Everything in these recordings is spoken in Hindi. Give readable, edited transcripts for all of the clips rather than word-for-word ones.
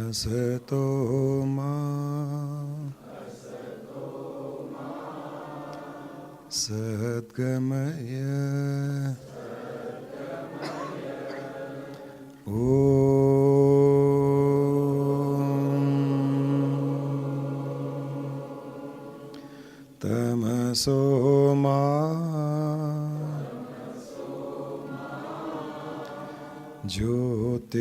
असतो मा सद्गमय तमसो मा ज्योतिर्गमय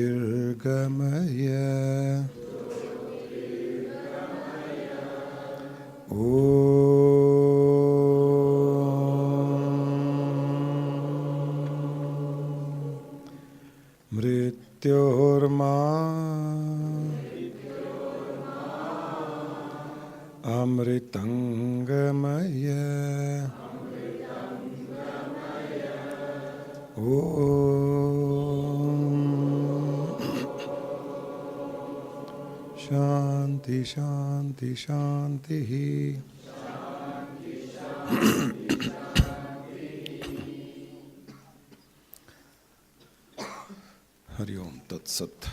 मृत्योर्मा अमृतंगमय शांति शांति शांति। हरिओम तत्सत।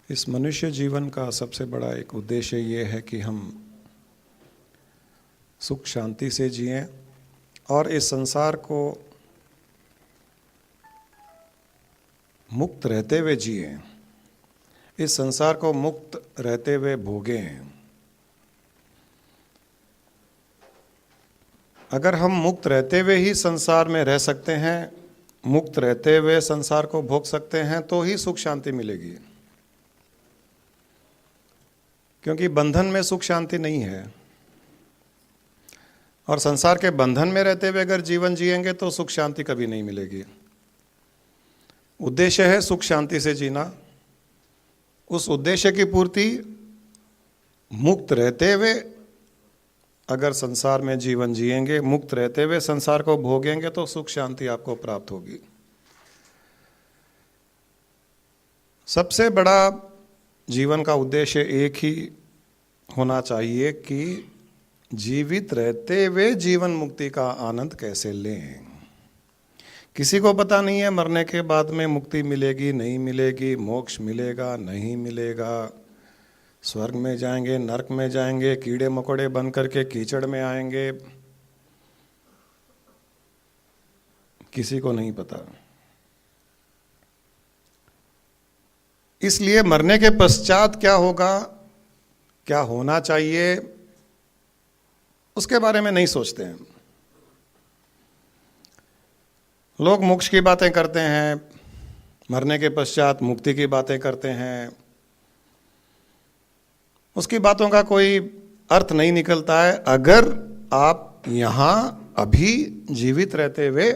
इस मनुष्य जीवन का सबसे बड़ा एक उद्देश्य ये है कि हम सुख शांति से जिएं और इस संसार को मुक्त रहते हुए जिएं, इस संसार को मुक्त रहते हुए भोगें। अगर हम मुक्त रहते हुए ही संसार में रह सकते हैं, मुक्त रहते हुए संसार को भोग सकते हैं, तो ही सुख शांति मिलेगी। क्योंकि बंधन में सुख शांति नहीं है, और संसार के बंधन में रहते हुए अगर जीवन जिएंगे तो सुख शांति कभी नहीं मिलेगी। उद्देश्य है सुख शांति से जीना। उस उद्देश्य की पूर्ति मुक्त रहते हुए अगर संसार में जीवन जिएंगे, मुक्त रहते हुए संसार को भोगेंगे, तो सुख शांति आपको प्राप्त होगी। सबसे बड़ा जीवन का उद्देश्य एक ही होना चाहिए कि जीवित रहते हुए जीवन मुक्ति का आनंद कैसे लें। किसी को पता नहीं है मरने के बाद में मुक्ति मिलेगी नहीं मिलेगी, मोक्ष मिलेगा नहीं मिलेगा, स्वर्ग में जाएंगे नरक में जाएंगे, कीड़े मकोड़े बन करके कीचड़ में आएंगे, किसी को नहीं पता। इसलिए मरने के पश्चात क्या होगा, क्या होना चाहिए, उसके बारे में नहीं सोचते हैं लोग। मोक्ष की बातें करते हैं, मरने के पश्चात मुक्ति की बातें करते हैं, उसकी बातों का कोई अर्थ नहीं निकलता है अगर आप यहां अभी जीवित रहते हुए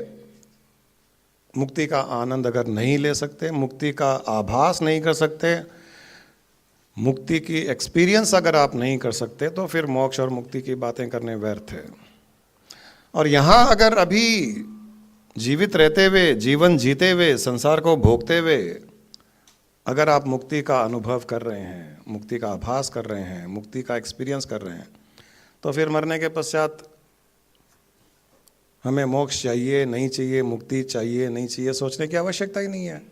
मुक्ति का आनंद अगर नहीं ले सकते, मुक्ति का आभास नहीं कर सकते, मुक्ति की एक्सपीरियंस अगर आप नहीं कर सकते, तो फिर मोक्ष और मुक्ति की बातें करने व्यर्थ है। और यहाँ अगर अभी जीवित रहते हुए, जीवन जीते हुए, संसार को भोगते हुए अगर आप मुक्ति का अनुभव कर रहे हैं, मुक्ति का आभास कर रहे हैं, मुक्ति का एक्सपीरियंस कर रहे हैं, तो फिर मरने के पश्चात हमें मोक्ष चाहिए नहीं चाहिए, मुक्ति चाहिए नहीं चाहिए, सोचने की आवश्यकता ही नहीं है।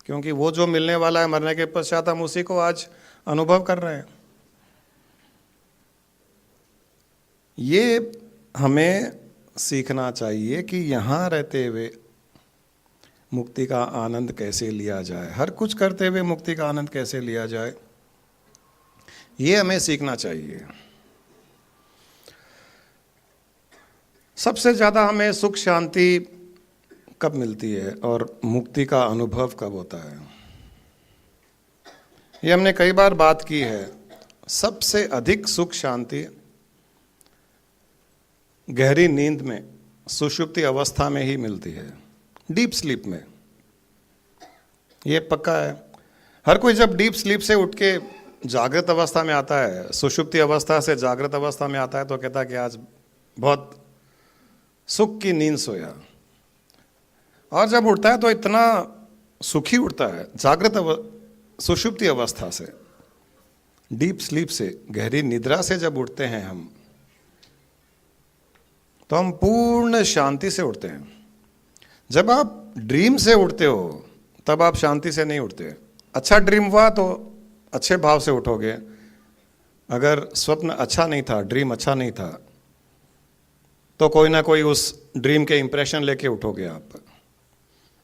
क्योंकि वो जो मिलने वाला है मरने के पश्चात, हम उसी को आज अनुभव कर रहे हैं। ये हमें सीखना चाहिए कि यहाँ रहते हुए मुक्ति का आनंद कैसे लिया जाए, हर कुछ करते हुए मुक्ति का आनंद कैसे लिया जाए, ये हमें सीखना चाहिए। सबसे ज़्यादा हमें सुख शांति कब मिलती है और मुक्ति का अनुभव कब होता है, ये हमने कई बार बात की है। सबसे अधिक सुख शांति गहरी नींद में, सुषुप्ति अवस्था में ही मिलती है, डीप स्लीप में। ये पक्का है। हर कोई जब डीप स्लीप से उठ के जागृत अवस्था में आता है, सुषुप्ति अवस्था से जागृत अवस्था में आता है, तो कहता है कि आज बहुत सुख की नींद सोया। और जब उठता है तो इतना सुखी उठता है। जागृत सुषुप्ति अवस्था से, डीप स्लीप से, गहरी निद्रा से जब उठते हैं हम, तो हम पूर्ण शांति से उठते हैं। जब आप ड्रीम से उठते हो तब आप शांति से नहीं उठते। अच्छा ड्रीम हुआ तो अच्छे भाव से उठोगे, अगर स्वप्न अच्छा नहीं था, ड्रीम अच्छा नहीं था, तो कोई ना कोई उस ड्रीम के इंप्रेशन लेके उठोगे आप,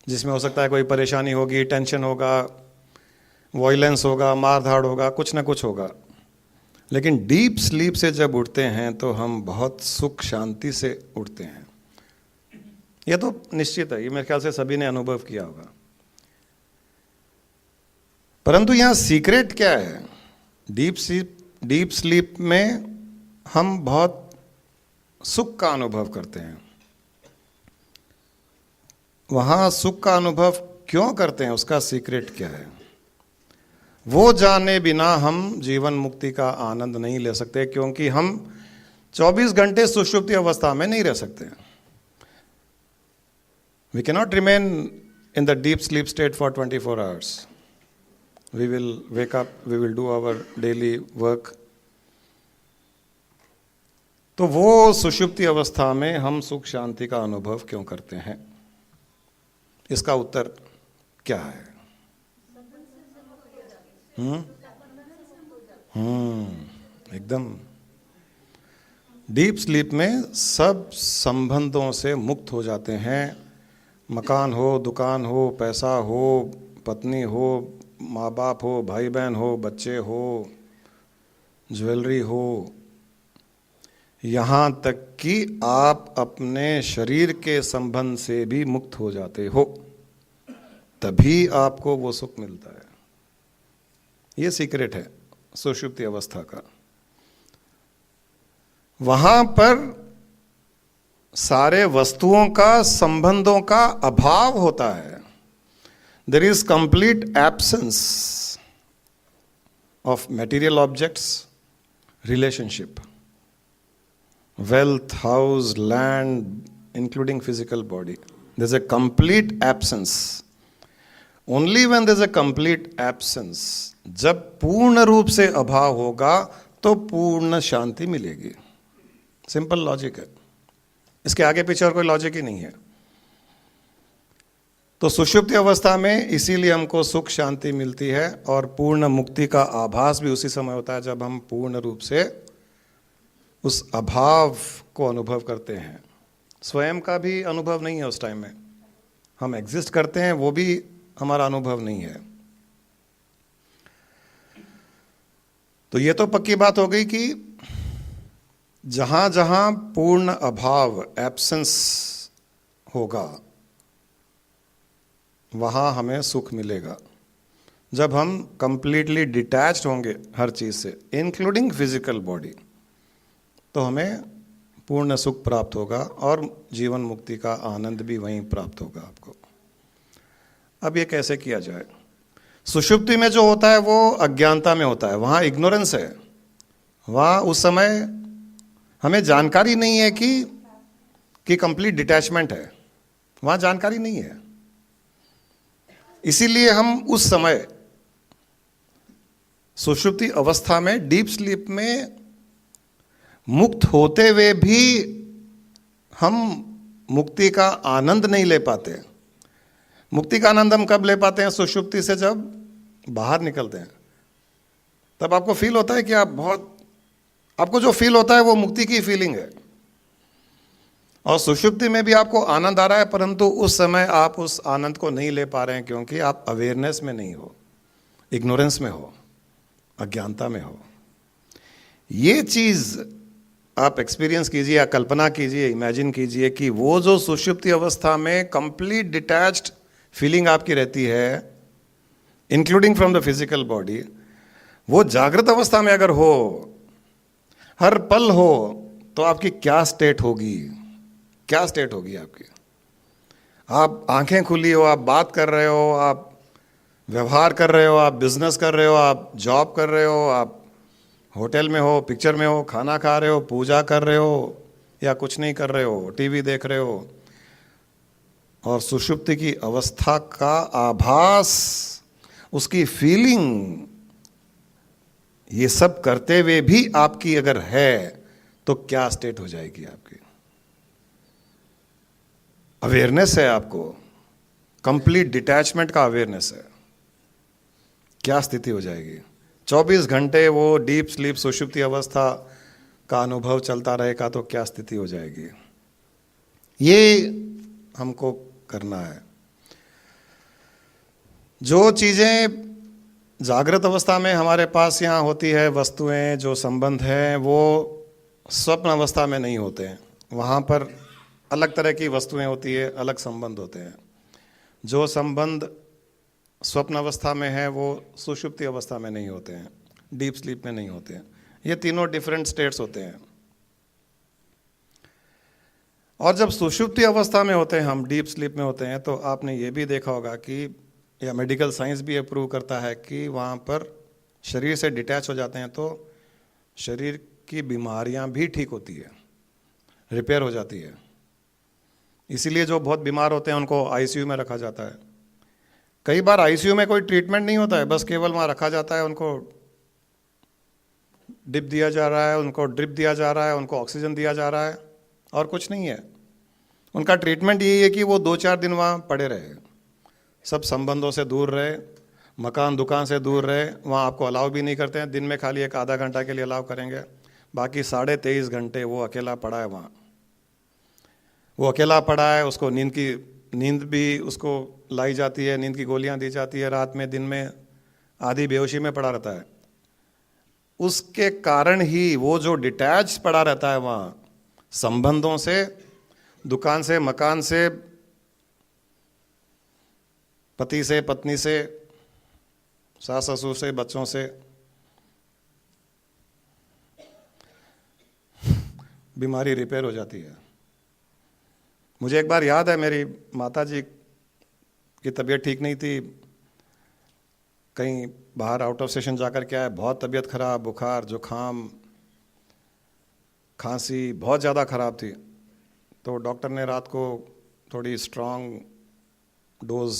जिसमें हो सकता है कोई परेशानी होगी, टेंशन होगा, वॉयलेंस होगा, मारधाड़ होगा, कुछ ना कुछ होगा। लेकिन डीप स्लीप से जब उठते हैं तो हम बहुत सुख शांति से उठते हैं। यह तो निश्चित है, ये मेरे ख्याल से सभी ने अनुभव किया होगा। परंतु यहां सीक्रेट क्या है? डीप स्लीप में हम बहुत सुख का अनुभव करते हैं। वहां सुख का अनुभव क्यों करते हैं, उसका सीक्रेट क्या है? वो जाने बिना हम जीवन मुक्ति का आनंद नहीं ले सकते, क्योंकि हम 24 घंटे सुषुप्ति अवस्था में नहीं रह सकते। We cannot remain in the deep sleep state for 24 hours. We will wake up, we will do our daily work. तो वो सुषुप्ति अवस्था में हम सुख शांति का अनुभव क्यों करते हैं? इसका उत्तर क्या है? एकदम। डीप स्लीप में सब संबंधों से मुक्त हो जाते हैं। मकान हो, दुकान हो, पैसा हो, पत्नी हो, माँ बाप हो, भाई बहन हो, बच्चे हो, ज्वेलरी हो, यहाँ तक कि आप अपने शरीर के संबंध से भी मुक्त हो जाते हो, तभी आपको वो सुख मिलता है। ये सीक्रेट है सुषुप्ति अवस्था का। वहां पर सारे वस्तुओं का, संबंधों का अभाव होता है। There is complete absence of material objects, relationship, wealth, house, land, including physical body. There's a complete absence. Only when there's a complete absence, जब पूर्ण रूप से अभाव होगा तो पूर्ण शांति मिलेगी। सिंपल लॉजिक है, इसके आगे पीछे और कोई लॉजिक ही नहीं है। तो सुषुप्ति अवस्था में इसीलिए हमको सुख शांति मिलती है, और पूर्ण मुक्ति का आभास भी उसी समय होता है जब हम पूर्ण रूप से उस अभाव को अनुभव करते हैं। स्वयं का भी अनुभव नहीं है उस टाइम में, हम एग्जिस्ट करते हैं, वो भी हमारा अनुभव नहीं है। तो ये तो पक्की बात हो गई कि जहां जहां पूर्ण अभाव, एब्सेंस होगा, वहां हमें सुख मिलेगा। जब हम कंप्लीटली डिटैच्ड होंगे हर चीज से, इंक्लूडिंग फिजिकल बॉडी, तो हमें पूर्ण सुख प्राप्त होगा और जीवन मुक्ति का आनंद भी वहीं प्राप्त होगा आपको। अब ये कैसे किया जाए? सुषुप्ति में जो होता है वो अज्ञानता में होता है, वहाँ इग्नोरेंस है। वहाँ उस समय हमें जानकारी नहीं है कि कंप्लीट डिटैचमेंट है, वहाँ जानकारी नहीं है। इसीलिए हम उस समय सुषुप्ति अवस्था में, डीप स्लीप में मुक्त होते हुए भी हम मुक्ति का आनंद नहीं ले पाते। मुक्ति का आनंद हम कब ले पाते हैं? सुषुप्ति से जब बाहर निकलते हैं, तब आपको फील होता है कि आपको जो फील होता है वो मुक्ति की फीलिंग है। और सुषुप्ति में भी आपको आनंद आ रहा है, परंतु उस समय आप उस आनंद को नहीं ले पा रहे हैं, क्योंकि आप अवेयरनेस में नहीं हो, इग्नोरेंस में हो, अज्ञानता में हो। ये चीज आप एक्सपीरियंस कीजिए या कल्पना कीजिए, इमेजिन कीजिए कि वो जो सुषुप्ति अवस्था में कंप्लीट डिटैच्ड फीलिंग आपकी रहती है, including from the physical body, वो जागृत अवस्था में अगर हो, हर पल हो, तो आपकी क्या स्टेट होगी? क्या स्टेट होगी आपकी? आप आंखें खुली हो, आप बात कर रहे हो, आप व्यवहार कर रहे हो, आप बिजनेस कर रहे हो, आप जॉब कर रहे हो, आप होटल में हो, पिक्चर में हो, खाना खा रहे हो, पूजा कर रहे हो, या कुछ नहीं कर रहे हो, टीवी देख रहे हो, और सुषुप्ति की अवस्था का आभास, उसकी फीलिंग, ये सब करते हुए भी आपकी अगर है, तो क्या स्टेट हो जाएगी आपकी? अवेयरनेस है, आपको कंप्लीट डिटैचमेंट का अवेयरनेस है, क्या स्थिति हो जाएगी। 24 घंटे वो डीप स्लीप सुषुप्ति अवस्था का अनुभव चलता रहेगा तो क्या स्थिति हो जाएगी, ये हमको करना है। जो चीज़ें जागृत अवस्था में हमारे पास यहाँ होती है, वस्तुएं जो संबंध हैं, वो स्वप्न अवस्था में नहीं होते हैं। वहाँ पर अलग तरह की वस्तुएं होती है, अलग संबंध होते हैं। जो संबंध स्वप्न अवस्था में है वो सुषुप्ति अवस्था में नहीं होते हैं, डीप स्लीप में नहीं होते हैं। ये तीनों डिफरेंट स्टेट्स होते हैं। और जब सुषुप्ति अवस्था में होते हैं, हम डीप स्लीप में होते हैं, तो आपने ये भी देखा होगा कि, या मेडिकल साइंस भी अप्रूव करता है कि वहाँ पर शरीर से डिटैच हो जाते हैं तो शरीर की बीमारियाँ भी ठीक होती है, रिपेयर हो जाती है। इसीलिए जो बहुत बीमार होते हैं उनको आईसीयू में रखा जाता है। कई बार आईसीयू में कोई ट्रीटमेंट नहीं होता है, बस केवल वहाँ रखा जाता है, उनको डिप दिया जा रहा है, उनको ड्रिप दिया जा रहा है, उनको ऑक्सीजन दिया जा रहा है, और कुछ नहीं है। उनका ट्रीटमेंट यही है कि वो 2-4 दिन वहाँ पड़े रहे, सब संबंधों से दूर रहे, मकान दुकान से दूर रहे। वहाँ आपको अलाउ भी नहीं करते हैं, दिन में खाली 1 आधा घंटा के लिए अलाउ करेंगे, बाकी 23.5 घंटे वो अकेला पड़ा है वहाँ। वो अकेला पड़ा है, उसको नींद भी उसको लाई जाती है, नींद की गोलियां दी जाती है रात में, दिन में आधी बेहोशी में पड़ा रहता है। उसके कारण ही वो जो डिटैच पड़ा रहता है वहाँ, संबंधों से, दुकान से, मकान से, पति से, पत्नी से, सास ससुर से, बच्चों से, बीमारी रिपेयर हो जाती है। मुझे एक बार याद है, मेरी माता जी की तबीयत ठीक नहीं थी, कहीं बाहर आउट ऑफ स्टेशन जाकर के आए, बहुत तबीयत खराब, बुखार, जुखाम, खांसी बहुत ज़्यादा खराब थी। तो डॉक्टर ने रात को थोड़ी स्ट्रॉन्ग डोज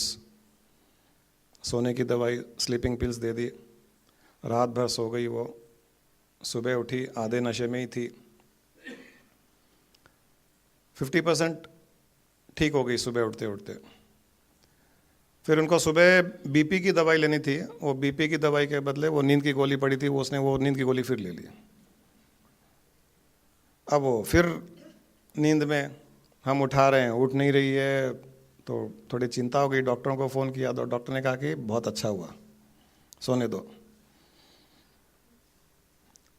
सोने की दवाई, स्लीपिंग पिल्स दे दी। रात भर सो गई वो, सुबह उठी आधे नशे में ही थी, 50% ठीक हो गई सुबह उठते उठते। फिर उनको सुबह बीपी की दवाई लेनी थी, वो बीपी की दवाई के बदले वो नींद की गोली पड़ी थी, उसने वो नींद की गोली फिर ले ली। अब वो फिर नींद में हम उठा रहे हैं, उठ नहीं रही है, तो थोड़ी चिंता हो गई। डॉक्टरों को फ़ोन किया तो डॉक्टर ने कहा कि बहुत अच्छा हुआ, सोने दो,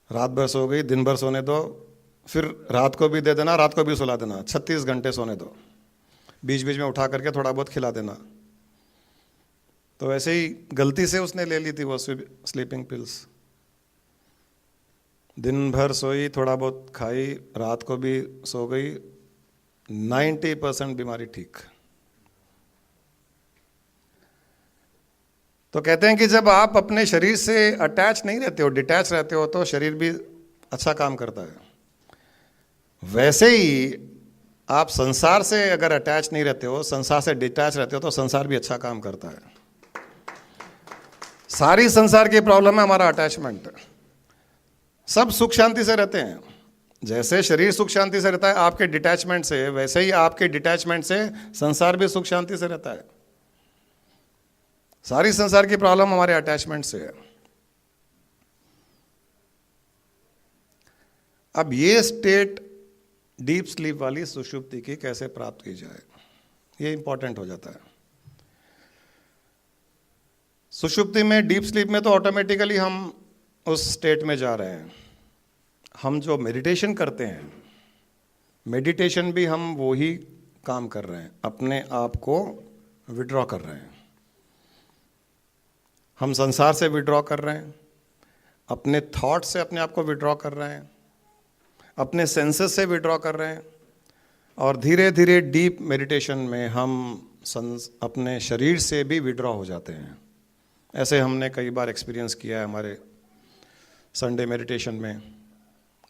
रात भर सो गई, दिन भर सोने दो, फिर रात को भी दे देना, रात को भी सुला देना, 36 घंटे सोने दो, बीच बीच में उठा करके थोड़ा बहुत खिला देना। तो ऐसे ही गलती से उसने ले ली थी वो स्लीपिंग पिल्स, दिन भर सोई, थोड़ा बहुत खाई, रात को भी सो गई, 90% बीमारी ठीक। तो कहते हैं कि जब आप अपने शरीर से अटैच नहीं रहते हो, डिटैच रहते हो, तो शरीर भी अच्छा काम करता है। वैसे ही आप संसार से अगर अटैच नहीं रहते हो, संसार से डिटैच रहते हो, तो संसार भी अच्छा काम करता है। सारी संसार की प्रॉब्लम है हमारा अटैचमेंट। सब सुख शांति से रहते हैं, जैसे शरीर सुख शांति से रहता है आपके डिटैचमेंट से, वैसे ही आपके डिटैचमेंट से संसार भी सुख शांति से रहता है। सारी संसार की प्रॉब्लम हमारे अटैचमेंट से है। अब ये स्टेट डीप स्लीप वाली सुषुप्ति की कैसे प्राप्त की जाए, ये इंपॉर्टेंट हो जाता है। सुषुप्ति में, डीप स्लीप में तो ऑटोमेटिकली हम उस स्टेट में जा रहे हैं। हम जो मेडिटेशन करते हैं, मेडिटेशन भी हम वो ही काम कर रहे हैं, अपने आप को विड्रॉ कर रहे हैं। हम संसार से विड्रॉ कर रहे हैं, अपने थॉट से अपने आप को विड्रॉ कर रहे हैं, अपने सेंसेस से विड्रॉ कर रहे हैं, और धीरे धीरे डीप मेडिटेशन में हम अपने शरीर से भी विड्रॉ हो जाते हैं। ऐसे हमने कई बार एक्सपीरियंस किया है हमारे संडे मेडिटेशन में।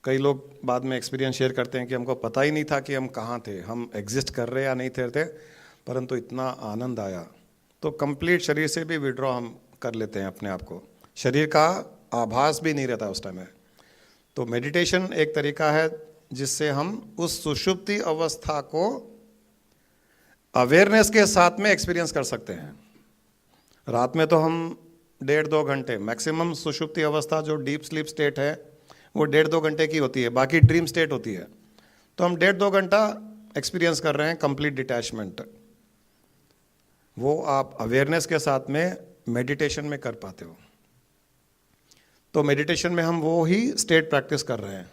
कई लोग बाद में एक्सपीरियंस शेयर करते हैं कि हमको पता ही नहीं था कि हम कहाँ थे, हम एग्जिस्ट कर रहे या नहीं थे, परंतु इतना आनंद आया। तो कंप्लीट शरीर से भी विड्रॉ हम कर लेते हैं अपने आप को, शरीर का आभास भी नहीं रहता उस टाइम में। तो मेडिटेशन एक तरीका है जिससे हम उस सुषुप्ति अवस्था को अवेयरनेस के साथ में एक्सपीरियंस कर सकते हैं। रात में तो हम 1.5-2 घंटे मैक्सिमम सुषुप्ति अवस्था जो डीप स्लीप स्टेट है वो 1.5-2 घंटे की होती है, बाकी ड्रीम स्टेट होती है। तो हम 1.5-2 घंटा एक्सपीरियंस कर रहे हैं कंप्लीट डिटैचमेंट। वो आप अवेयरनेस के साथ में मेडिटेशन में कर पाते हो। तो मेडिटेशन में हम वो ही स्टेट प्रैक्टिस कर रहे हैं।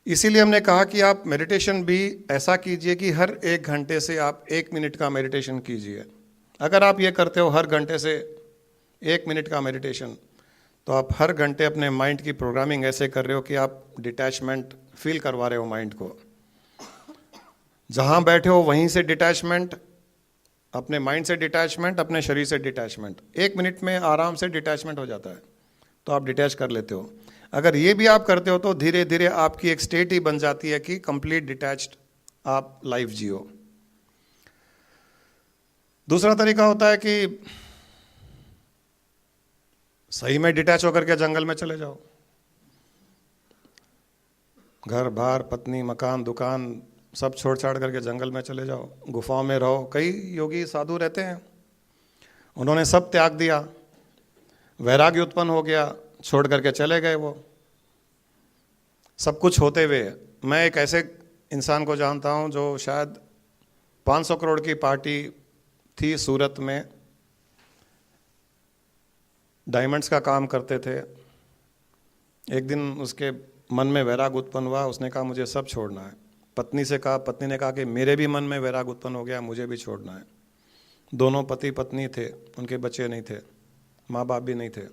इसीलिए हमने कहा कि आप मेडिटेशन भी ऐसा कीजिए कि हर 1 घंटे से आप 1 मिनट का मेडिटेशन कीजिए। अगर आप ये करते हो हर घंटे से 1 मिनट का मेडिटेशन, तो आप हर घंटे अपने माइंड की प्रोग्रामिंग ऐसे कर रहे हो कि आप डिटैचमेंट फील करवा रहे हो माइंड को। जहाँ बैठे हो वहीं से डिटैचमेंट, अपने माइंड से डिटैचमेंट, अपने शरीर से डिटैचमेंट, 1 मिनट में आराम से डिटैचमेंट हो जाता है। तो आप डिटैच कर लेते हो। अगर ये भी आप करते हो तो धीरे धीरे आपकी एक स्टेट ही बन जाती है कि कंप्लीट डिटैच्ड आप लाइफ जियो। दूसरा तरीका होता है कि सही में डिटैच होकर के जंगल में चले जाओ। घर बार पत्नी मकान दुकान सब छोड़ छाड़ करके जंगल में चले जाओ, गुफाओं में रहो। कई योगी साधु रहते हैं, उन्होंने सब त्याग दिया, वैराग्य उत्पन्न हो गया, छोड़ करके चले गए। वो सब कुछ होते हुए मैं एक ऐसे इंसान को जानता हूं जो शायद 500 करोड़ की पार्टी थी सूरत में, डायमंड्स का काम करते थे। एक दिन उसके मन में वैराग उत्पन्न हुआ, उसने कहा मुझे सब छोड़ना है। पत्नी से कहा, पत्नी ने कहा कि मेरे भी मन में वैराग उत्पन्न हो गया, मुझे भी छोड़ना है। दोनों पति पत्नी थे, उनके बच्चे नहीं थे, माँ बाप भी नहीं थे।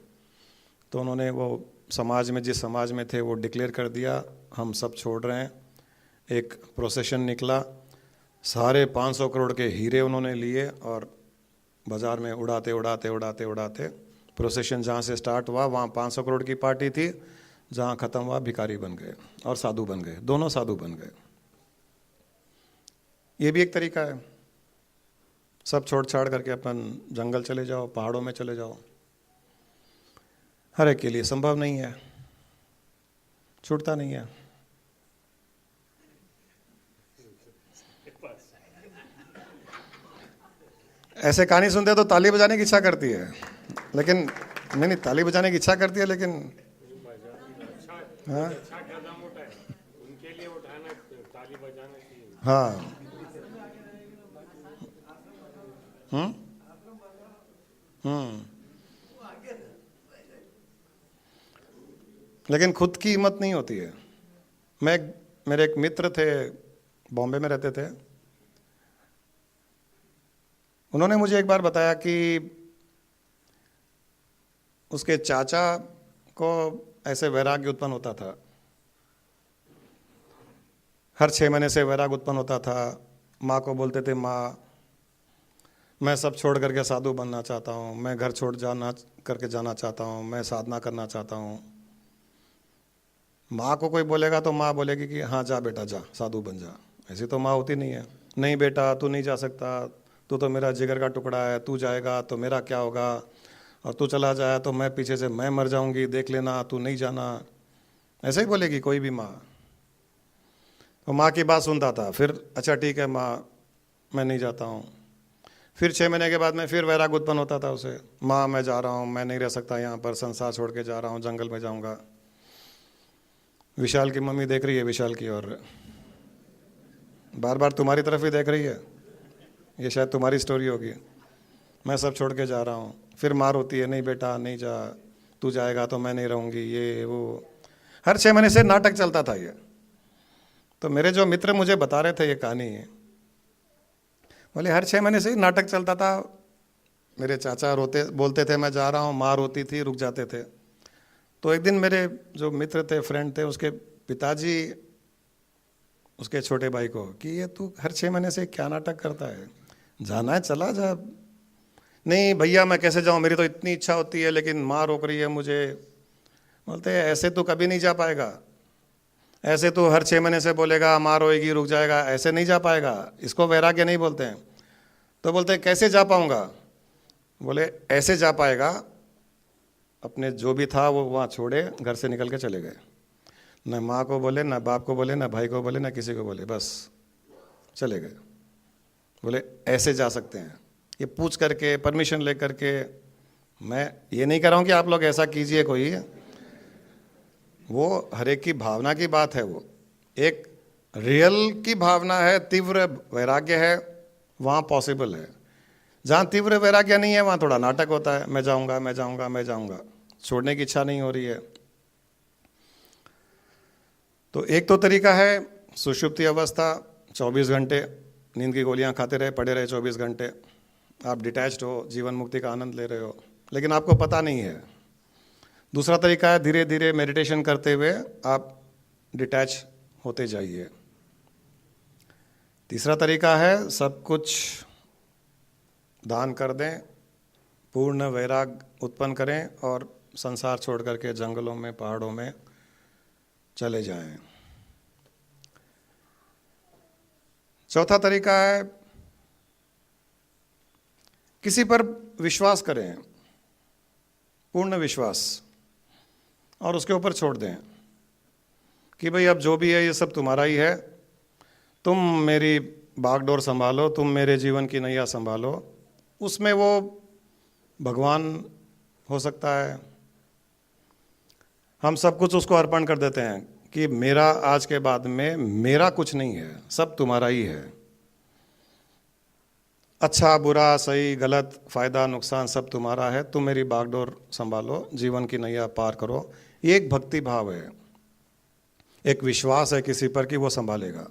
तो उन्होंने वो समाज में, जिस समाज में थे, वो डिक्लेयर कर दिया हम सब छोड़ रहे हैं। एक प्रोसेशन निकला, सारे 500 करोड़ के हीरे उन्होंने लिए और बाज़ार में उड़ाते उड़ाते उड़ाते उड़ाते प्रोसेशन जहाँ से स्टार्ट हुआ वहाँ 500 करोड़ की पार्टी थी, जहाँ ख़त्म हुआ भिखारी बन गए और साधु बन गए, दोनों साधु बन गए। ये भी एक तरीका है। सब छोड़ छाड़ करके अपन जंगल चले जाओ, पहाड़ों में चले जाओ। हर एक के लिए संभव नहीं है, छूटता नहीं है। ऐसे कहानी सुनते तो ताली बजाने की इच्छा करती है, लेकिन नहीं, ताली बजाने की इच्छा करती है, लेकिन हाँ हाँ लेकिन खुद की हिम्मत नहीं होती है। मेरे एक मित्र थे, बॉम्बे में रहते थे। उन्होंने मुझे एक बार बताया कि उसके चाचा को ऐसे वैराग्य उत्पन्न होता था, हर 6 महीने से वैराग्य उत्पन्न होता था। माँ को बोलते थे, माँ मैं सब छोड़ करके साधु बनना चाहता हूँ, मैं घर छोड़ करके जाना चाहता हूँ, मैं साधना करना चाहता हूँ। माँ को कोई बोलेगा तो माँ बोलेगी कि हाँ जा बेटा जा, साधु बन जा। ऐसी तो माँ होती नहीं है। नहीं बेटा तू नहीं जा सकता, तू तो मेरा जिगर का टुकड़ा है, तू जाएगा तो मेरा क्या होगा, और तू चला जाए तो मैं पीछे से मैं मर जाऊंगी, देख लेना, तू नहीं जाना। ऐसे ही बोलेगी कोई भी माँ। तो माँ की बात सुनता था, फिर अच्छा ठीक है माँ मैं नहीं जाता हूँ। फिर 6 महीने के बाद में फिर वैराग उत्पन्न होता था उसे, माँ मैं जा रहा हूँ, मैं नहीं रह सकता यहाँ पर, संसार छोड़ के जा रहा हूँ, जंगल में जाऊँगा। विशाल की मम्मी देख रही है विशाल की और बार बार तुम्हारी तरफ ही देख रही है, ये शायद तुम्हारी स्टोरी होगी, मैं सब छोड़ के जा रहा हूँ। फिर मार होती है, नहीं बेटा नहीं जा, तू जाएगा तो मैं नहीं रहूँगी, ये वो। हर 6 महीने से नाटक चलता था ये। तो मेरे जो मित्र मुझे बता रहे थे ये कहानी, बोले हर 6 महीने से ही नाटक चलता था। मेरे चाचा रोते बोलते थे मैं जा रहा हूँ, मार होती थी, रुक जाते थे। तो एक दिन मेरे जो मित्र थे, फ्रेंड थे, उसके पिताजी उसके छोटे भाई को कि ये तू हर 6 महीने से क्या नाटक करता है, जाना है चला जा। नहीं भैया मैं कैसे जाऊँ, मेरी तो इतनी इच्छा होती है लेकिन माँ रोक रही है मुझे। बोलते हैं ऐसे तो कभी नहीं जा पाएगा, ऐसे तो हर 6 महीने से बोलेगा मार होएगी रुक जाएगा, ऐसे नहीं जा पाएगा, इसको वैराग्य नहीं बोलते हैं। तो बोलते हैं कैसे जा पाऊँगा, बोले ऐसे जा पाएगा, अपने जो भी था वो वहाँ छोड़े, घर से निकल के चले गए, न माँ को बोले, न बाप को बोले, न भाई को बोले, न किसी को बोले, बस चले गए। बोले ऐसे जा सकते हैं, ये पूछ करके परमिशन ले करके। मैं ये नहीं कह रहा हूँ कि आप लोग ऐसा कीजिए, कोई वो हर एक की भावना की बात है। वो एक रियल की भावना है, तीव्र वैराग्य है, वहाँ पॉसिबल है। जहाँ तीव्र वैराग्य नहीं है वहाँ थोड़ा नाटक होता है, मैं जाऊँगा मैं जाऊँगा मैं जाऊँगा, छोड़ने की इच्छा नहीं हो रही है। तो एक तो तरीका है सुषुप्ति अवस्था, 24 घंटे नींद की गोलियां खाते रहे, पड़े रहे 24 घंटे, आप डिटैच्ड हो, जीवन मुक्ति का आनंद ले रहे हो, लेकिन आपको पता नहीं है। दूसरा तरीका है धीरे धीरे मेडिटेशन करते हुए आप डिटैच होते जाइए। तीसरा तरीका है सब कुछ दान कर दें, पूर्ण वैराग उत्पन्न करें और संसार छोड़ करके जंगलों में पहाड़ों में चले जाएं। चौथा तरीका है किसी पर विश्वास करें, पूर्ण विश्वास, और उसके ऊपर छोड़ दें कि भाई अब जो भी है ये सब तुम्हारा ही है, तुम मेरी बागडोर संभालो, तुम मेरे जीवन की नैया संभालो। उसमें वो भगवान हो सकता है, हम सब कुछ उसको अर्पण कर देते हैं कि मेरा आज के बाद में मेरा कुछ नहीं है, सब तुम्हारा ही है। अच्छा बुरा सही गलत फायदा नुकसान सब तुम्हारा है, तुम मेरी बागडोर संभालो, जीवन की नैया पार करो। ये एक भक्ति भाव है, एक विश्वास है किसी पर कि वो संभालेगा।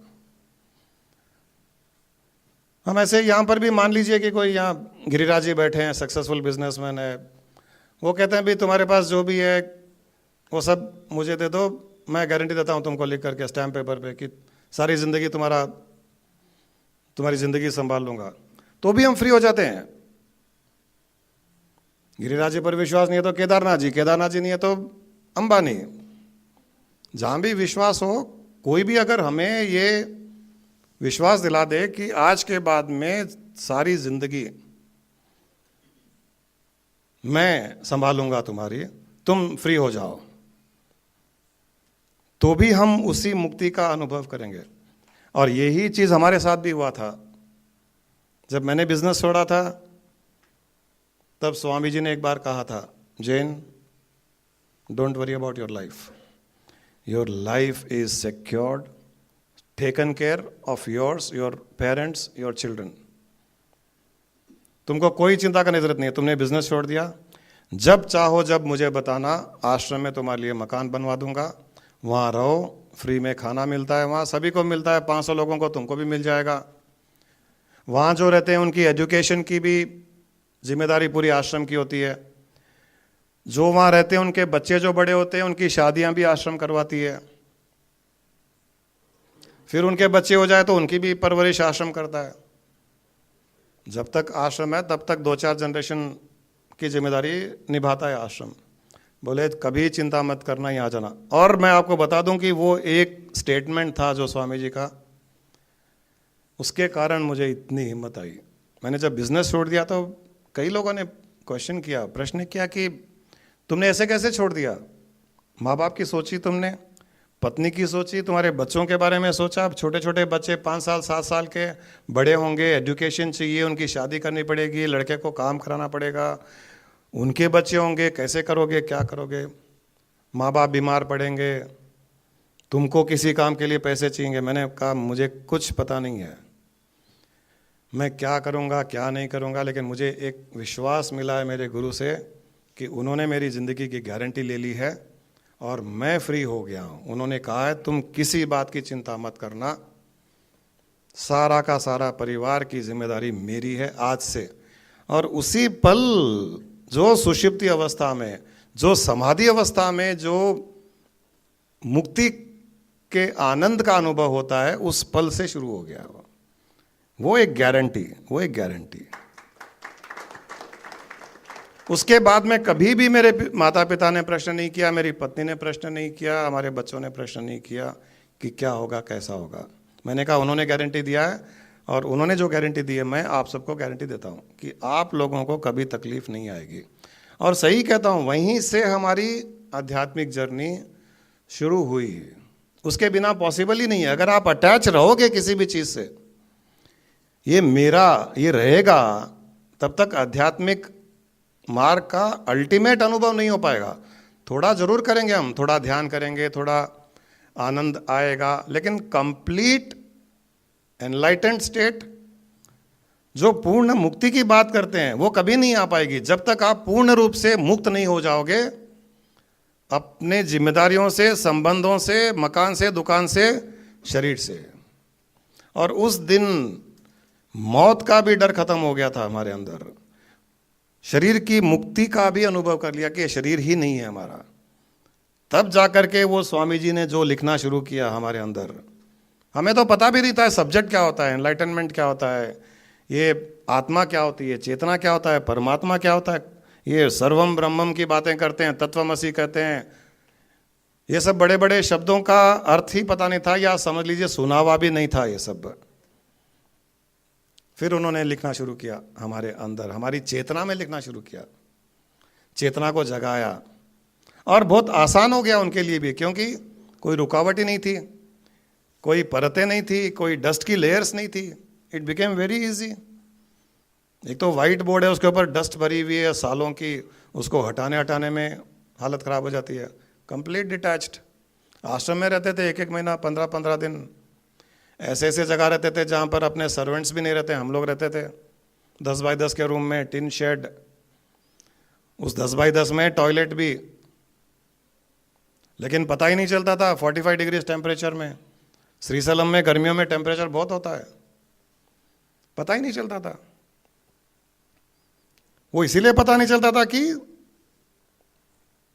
हम ऐसे यहाँ पर भी मान लीजिए कि कोई यहाँ गिरिराज जी बैठे हैं, सक्सेसफुल बिजनेसमैन है, वो कहते हैं भाई तुम्हारे पास जो भी है वो सब मुझे दे दो, मैं गारंटी देता हूँ तुमको लिख करके स्टैम्प पेपर पे कि सारी ज़िंदगी तुम्हारी ज़िंदगी संभाल लूँगा, तो भी हम फ्री हो जाते हैं। गिरिराज जी पर विश्वास नहीं है तो केदारनाथ जी नहीं है तो अंबानी। जहाँ भी विश्वास हो, कोई भी अगर हमें ये विश्वास दिला दे कि आज के बाद में सारी जिंदगी मैं संभालूंगा तुम्हारी, तुम फ्री हो जाओ, तो भी हम उसी मुक्ति का अनुभव करेंगे। और यही चीज हमारे साथ भी हुआ था। जब मैंने बिजनेस छोड़ा था तब स्वामी जी ने एक बार कहा था, Jain don't worry about your life is secured, taken care of yours, your parents, your children. तुमको कोई चिंता करने की जरूरत नहीं है। तुमने बिजनेस छोड़ दिया, जब चाहो जब मुझे बताना, आश्रम में तुम्हारे लिए मकान बनवा दूंगा, वहाँ रहो, फ्री में खाना मिलता है, वहाँ सभी को मिलता है, 500 लोगों को तुमको भी मिल जाएगा। वहाँ जो रहते हैं उनकी एजुकेशन की भी जिम्मेदारी पूरी आश्रम की होती है। जो वहाँ रहते हैं उनके बच्चे जो बड़े होते हैं उनकी शादियाँ भी आश्रम करवाती है। फिर उनके बच्चे हो जाए तो उनकी भी परवरिश आश्रम करता है। जब तक आश्रम है तब तक 2-4 जनरेशन की जिम्मेदारी निभाता है आश्रम। बोले कभी चिंता मत करना, यहाँ जाना। और मैं आपको बता दूं कि वो एक स्टेटमेंट था जो स्वामी जी का, उसके कारण मुझे इतनी हिम्मत आई। मैंने जब बिजनेस छोड़ दिया तो कई लोगों ने क्वेश्चन किया, प्रश्न किया कि तुमने ऐसे कैसे छोड़ दिया? माँ बाप की सोची तुमने, पत्नी की सोची, तुम्हारे बच्चों के बारे में सोचा। छोटे छोटे बच्चे 5 साल 7 साल के बड़े होंगे, एजुकेशन चाहिए, उनकी शादी करनी पड़ेगी, लड़के को काम कराना पड़ेगा, उनके बच्चे होंगे, कैसे करोगे, क्या करोगे? माँ बाप बीमार पड़ेंगे, तुमको किसी काम के लिए पैसे चाहिए। मैंने कहा मुझे कुछ पता नहीं है मैं क्या करूँगा क्या नहीं करूँगा, लेकिन मुझे एक विश्वास मिला है मेरे गुरु से कि उन्होंने मेरी ज़िंदगी की गारंटी ले ली है और मैं फ्री हो गया हूँ। उन्होंने कहा है तुम किसी बात की चिंता मत करना, सारा का सारा परिवार की जिम्मेदारी मेरी है आज से। और उसी पल जो सुषुप्ति अवस्था में, जो समाधि अवस्था में जो मुक्ति के आनंद का अनुभव होता है, उस पल से शुरू हो गया वो एक गारंटी। उसके बाद में कभी भी मेरे माता पिता ने प्रश्न नहीं किया, मेरी पत्नी ने प्रश्न नहीं किया, हमारे बच्चों ने प्रश्न नहीं किया कि क्या होगा कैसा होगा। मैंने कहा उन्होंने गारंटी दिया है और उन्होंने जो गारंटी दी है मैं आप सबको गारंटी देता हूँ कि आप लोगों को कभी तकलीफ नहीं आएगी। और सही कहता हूँ, वहीं से हमारी आध्यात्मिक जर्नी शुरू हुई है। उसके बिना पॉसिबल ही नहीं है। अगर आप अटैच रहोगे किसी भी चीज़ से, ये मेरा, ये रहेगा, तब तक आध्यात्मिक मार्ग का अल्टीमेट अनुभव नहीं हो पाएगा। थोड़ा जरूर करेंगे हम, थोड़ा ध्यान करेंगे, थोड़ा आनंद आएगा, लेकिन कंप्लीट एनलाइटेंड स्टेट, जो पूर्ण मुक्ति की बात करते हैं, वो कभी नहीं आ पाएगी जब तक आप पूर्ण रूप से मुक्त नहीं हो जाओगे अपने जिम्मेदारियों से, संबंधों से, मकान से, दुकान से, शरीर से। और उस दिन मौत का भी डर खत्म हो गया था हमारे अंदर, शरीर की मुक्ति का भी अनुभव कर लिया कि शरीर ही नहीं है हमारा। तब जाकर के वो स्वामी जी ने जो लिखना शुरू किया हमारे अंदर, हमें तो पता भी नहीं था सब्जेक्ट क्या होता है, एनलाइटनमेंट क्या होता है, ये आत्मा क्या होती है, चेतना क्या होता है, परमात्मा क्या होता है। ये सर्वम ब्रह्मम की बातें करते हैं, तत्वमसी कहते हैं, ये सब बड़े बड़े शब्दों का अर्थ ही पता नहीं था, या समझ लीजिए सुना हुआ भी नहीं था ये सब। फिर उन्होंने लिखना शुरू किया हमारे अंदर, हमारी चेतना में लिखना शुरू किया, चेतना को जगाया, और बहुत आसान हो गया उनके लिए भी, क्योंकि कोई रुकावट ही नहीं थी, कोई परतें नहीं थी, कोई डस्ट की लेयर्स नहीं थी। It became very easy. एक तो वाइट बोर्ड है, उसके ऊपर डस्ट भरी हुई है सालों की, उसको हटाने हटाने में हालत ख़राब हो जाती है। Complete detached. आश्रम में रहते थे 1-1 महीना, 15-15 दिन, ऐसे ऐसे जगह रहते थे जहाँ पर अपने सर्वेंट्स भी नहीं रहते, हम लोग रहते थे 10 बाई 10 के रूम में, टिन शेड, उस 10 बाई 10 में टॉयलेट भी, लेकिन पता ही नहीं चलता था 45 डिग्री टेम्परेचर में। श्रीशैलम में गर्मियों में टेम्परेचर बहुत होता है, पता ही नहीं चलता था। वो इसीलिए पता नहीं चलता था कि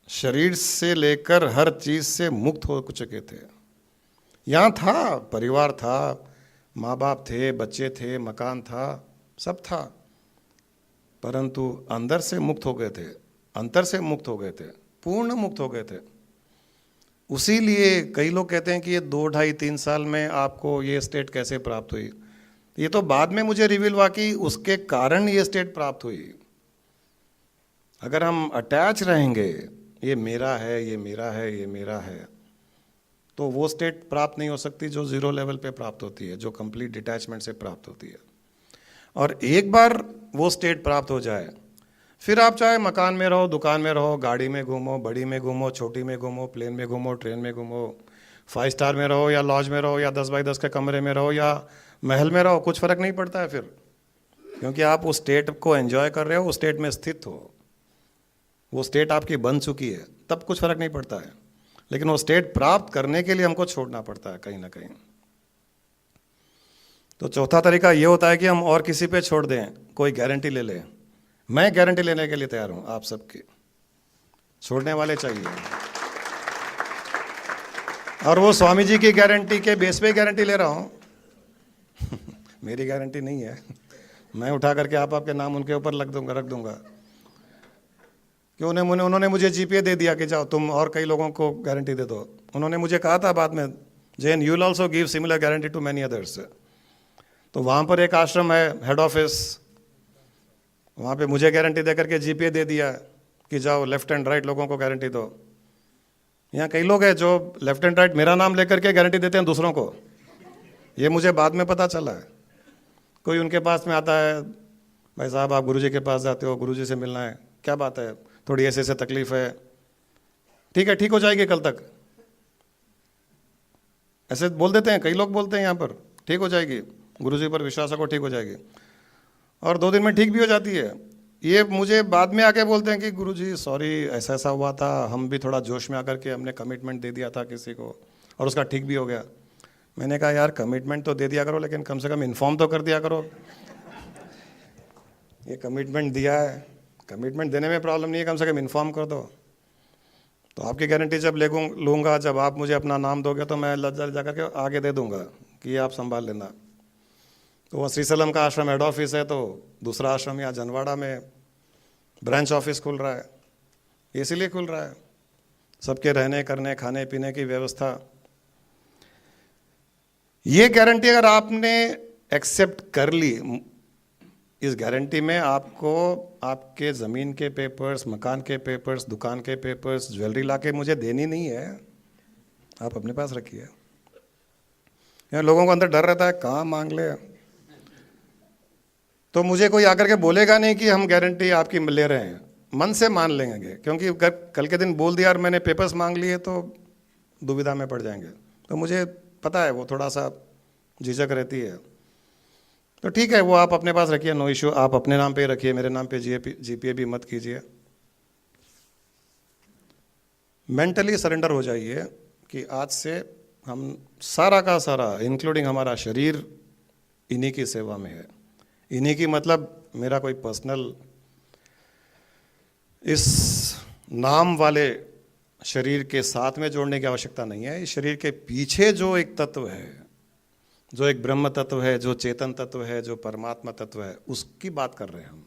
शरीर से लेकर हर चीज से मुक्त हो चुके थे। यहां था, परिवार था, माँ बाप थे, बच्चे थे, मकान था, सब था, परंतु अंदर से मुक्त हो गए थे, अंतर से मुक्त हो गए थे, पूर्ण मुक्त हो गए थे। उसी लिए कई लोग कहते हैं कि ये 2, 2.5, 3 साल में आपको ये स्टेट कैसे प्राप्त हुई। ये तो बाद में मुझे रिवील हुआ कि उसके कारण ये स्टेट प्राप्त हुई। अगर हम अटैच रहेंगे, ये मेरा है, ये मेरा है, ये मेरा है, तो वो स्टेट प्राप्त नहीं हो सकती जो जीरो लेवल पे प्राप्त होती है, जो कंप्लीट डिटैचमेंट से प्राप्त होती है। और एक बार वो स्टेट प्राप्त हो जाए, फिर आप चाहे मकान में रहो, दुकान में रहो, गाड़ी में घूमो, बड़ी में घूमो, छोटी में घूमो, प्लेन में घूमो, ट्रेन में घूमो, 5 स्टार में रहो या लॉज में रहो या 10 बाई 10 के कमरे में रहो या महल में रहो, कुछ फर्क नहीं पड़ता है फिर, क्योंकि आप उस स्टेट को एंजॉय कर रहे हो, उस स्टेट में स्थित हो, वो स्टेट आपकी बन चुकी है, तब कुछ फर्क नहीं पड़ता है। लेकिन वो स्टेट प्राप्त करने के लिए हमको छोड़ना पड़ता है कहीं ना कहीं। तो चौथा तरीका ये होता है कि हम और किसी पे छोड़ दें, कोई गारंटी ले लें। मैं गारंटी लेने के लिए तैयार हूं आप सबकी, छोड़ने वाले चाहिए, और वो स्वामी जी की गारंटी के बेस पे गारंटी ले रहा हूं मेरी गारंटी नहीं है, मैं उठा करके आपके नाम उनके ऊपर रख दूंगा कि उन्होंने मुझे जीपीए दे दिया कि जाओ तुम और कई लोगों को गारंटी दे दो। उन्होंने मुझे कहा था बाद में, Jain you will also give similar guarantee to many others. तो वहाँ पर एक आश्रम है, हेड ऑफिस, वहाँ पे मुझे गारंटी दे करके जीपीए दे दिया कि जाओ लेफ्ट एंड राइट लोगों को गारंटी दो। यहाँ कई लोग हैं जो लेफ्ट एंड राइट मेरा नाम लेकर के गारंटी देते हैं दूसरों को, ये मुझे बाद में पता चला है। कोई उनके पास में आता है, भाई साहब आप गुरुजी के पास जाते हो, गुरुजी से मिलना है, क्या बात है, थोड़ी ऐसे ऐसे तकलीफ है, ठीक है ठीक हो जाएगी कल तक, ऐसे बोल देते हैं, कई लोग बोलते हैं यहाँ पर, ठीक हो जाएगी, गुरुजी पर विश्वास रखो ठीक हो जाएगी, और 2 दिन में ठीक भी हो जाती है। ये मुझे बाद में आके बोलते हैं कि गुरुजी सॉरी ऐसा ऐसा हुआ था, हम भी थोड़ा जोश में आकर के हमने कमिटमेंट दे दिया था किसी को और उसका ठीक भी हो गया। मैंने कहा यार कमिटमेंट तो दे दिया करो, लेकिन कम से कम इन्फॉर्म तो कर दिया करो। ये कमिटमेंट दिया है, कमिटमेंट देने में प्रॉब्लम नहीं है, कम से कम इन्फॉर्म कर दो। तो आपकी गारंटी जब लूँगा, जब आप मुझे अपना नाम दोगे तो मैं लज्जा जा करके आगे दे दूंगा कि ये आप संभाल लेना। तो वह श्रीशैलम का आश्रम हेड ऑफिस है, तो दूसरा आश्रम यहाँ जनवाड़ा में ब्रांच ऑफिस खुल रहा है, इसीलिए खुल रहा है, सबके रहने करने खाने पीने की व्यवस्था। ये गारंटी अगर आपने एक्सेप्ट कर ली, इस गारंटी में आपको आपके ज़मीन के पेपर्स, मकान के पेपर्स, दुकान के पेपर्स, ज्वेलरी लाके मुझे देनी नहीं है, आप अपने पास रखिए। यार लोगों को अंदर डर रहता है, कहाँ मांग ले, तो मुझे कोई आकर के बोलेगा नहीं कि हम गारंटी आपकी ले रहे हैं, मन से मान लेंगे, क्योंकि कल के दिन बोल दिया और मैंने पेपर्स मांग लिए तो दुविधा में पड़ जाएंगे। तो मुझे पता है वो थोड़ा सा झिझक रहती है। तो ठीक है, वो आप अपने पास रखिए, नो इशू, आप अपने नाम पे रखिए, मेरे नाम पे जीपीए भी मत कीजिए। मेंटली सरेंडर हो जाइए कि आज से हम सारा का सारा इंक्लूडिंग हमारा शरीर इन्हीं की सेवा में है। इन्हीं की मतलब मेरा कोई पर्सनल इस नाम वाले शरीर के साथ में जोड़ने की आवश्यकता नहीं है। इस शरीर के पीछे जो एक तत्व है, जो एक ब्रह्म तत्व है, जो चेतन तत्व है, जो परमात्मा तत्व है, उसकी बात कर रहे हैं हम।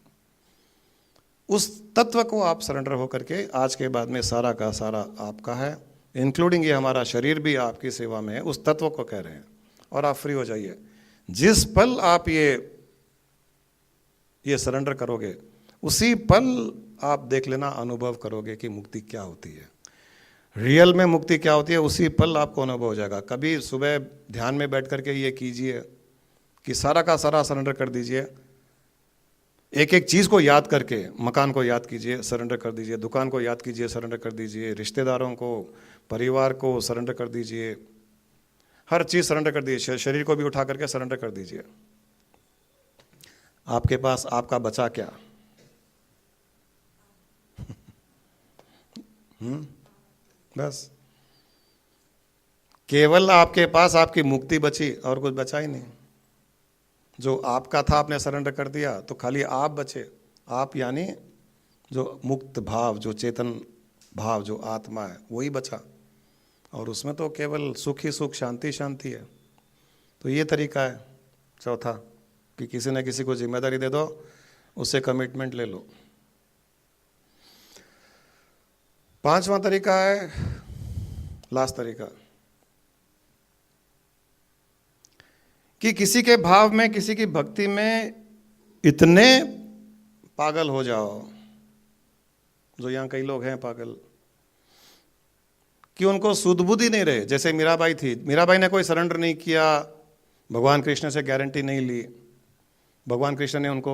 उस तत्व को आप सरेंडर होकर के आज के बाद में सारा का सारा आपका है, इंक्लूडिंग ये हमारा शरीर भी आपकी सेवा में है, उस तत्व को कह रहे हैं। और आप फ्री हो जाइए। जिस पल आप ये सरेंडर करोगे, उसी पल आप देख लेना, अनुभव करोगे कि मुक्ति क्या होती है, रियल में मुक्ति क्या होती है, उसी पल आपको अनुभव हो जाएगा। कभी सुबह ध्यान में बैठ करके ये कीजिए कि सारा का सारा सरेंडर कर दीजिए। एक एक चीज़ को याद करके, मकान को याद कीजिए, सरेंडर कर दीजिए, दुकान को याद कीजिए, सरेंडर कर दीजिए, रिश्तेदारों को, परिवार को सरेंडर कर दीजिए, हर चीज़ सरेंडर कर दीजिए, शरीर को भी उठा करके सरेंडर कर दीजिए। आपके पास आपका बचा क्या? बस केवल आपके पास आपकी मुक्ति बची और कुछ बचा ही नहीं। जो आपका था आपने सरेंडर कर दिया, तो खाली आप बचे। आप यानी जो मुक्त भाव, जो चेतन भाव, जो आत्मा है, वही बचा। और उसमें तो केवल सुख ही सुख, शांति शांति है। तो ये तरीका है चौथा, कि किसी न किसी को जिम्मेदारी दे दो, उससे कमिटमेंट ले लो। पांचवा तरीका है, लास्ट तरीका, कि किसी के भाव में, किसी की भक्ति में इतने पागल हो जाओ, जो यहां कई लोग हैं पागल, कि उनको सुध बुद्धि नहीं रहे। जैसे मीराबाई थी, मीराबाई ने कोई सरेंडर नहीं किया, भगवान कृष्ण से गारंटी नहीं ली, भगवान कृष्ण ने उनको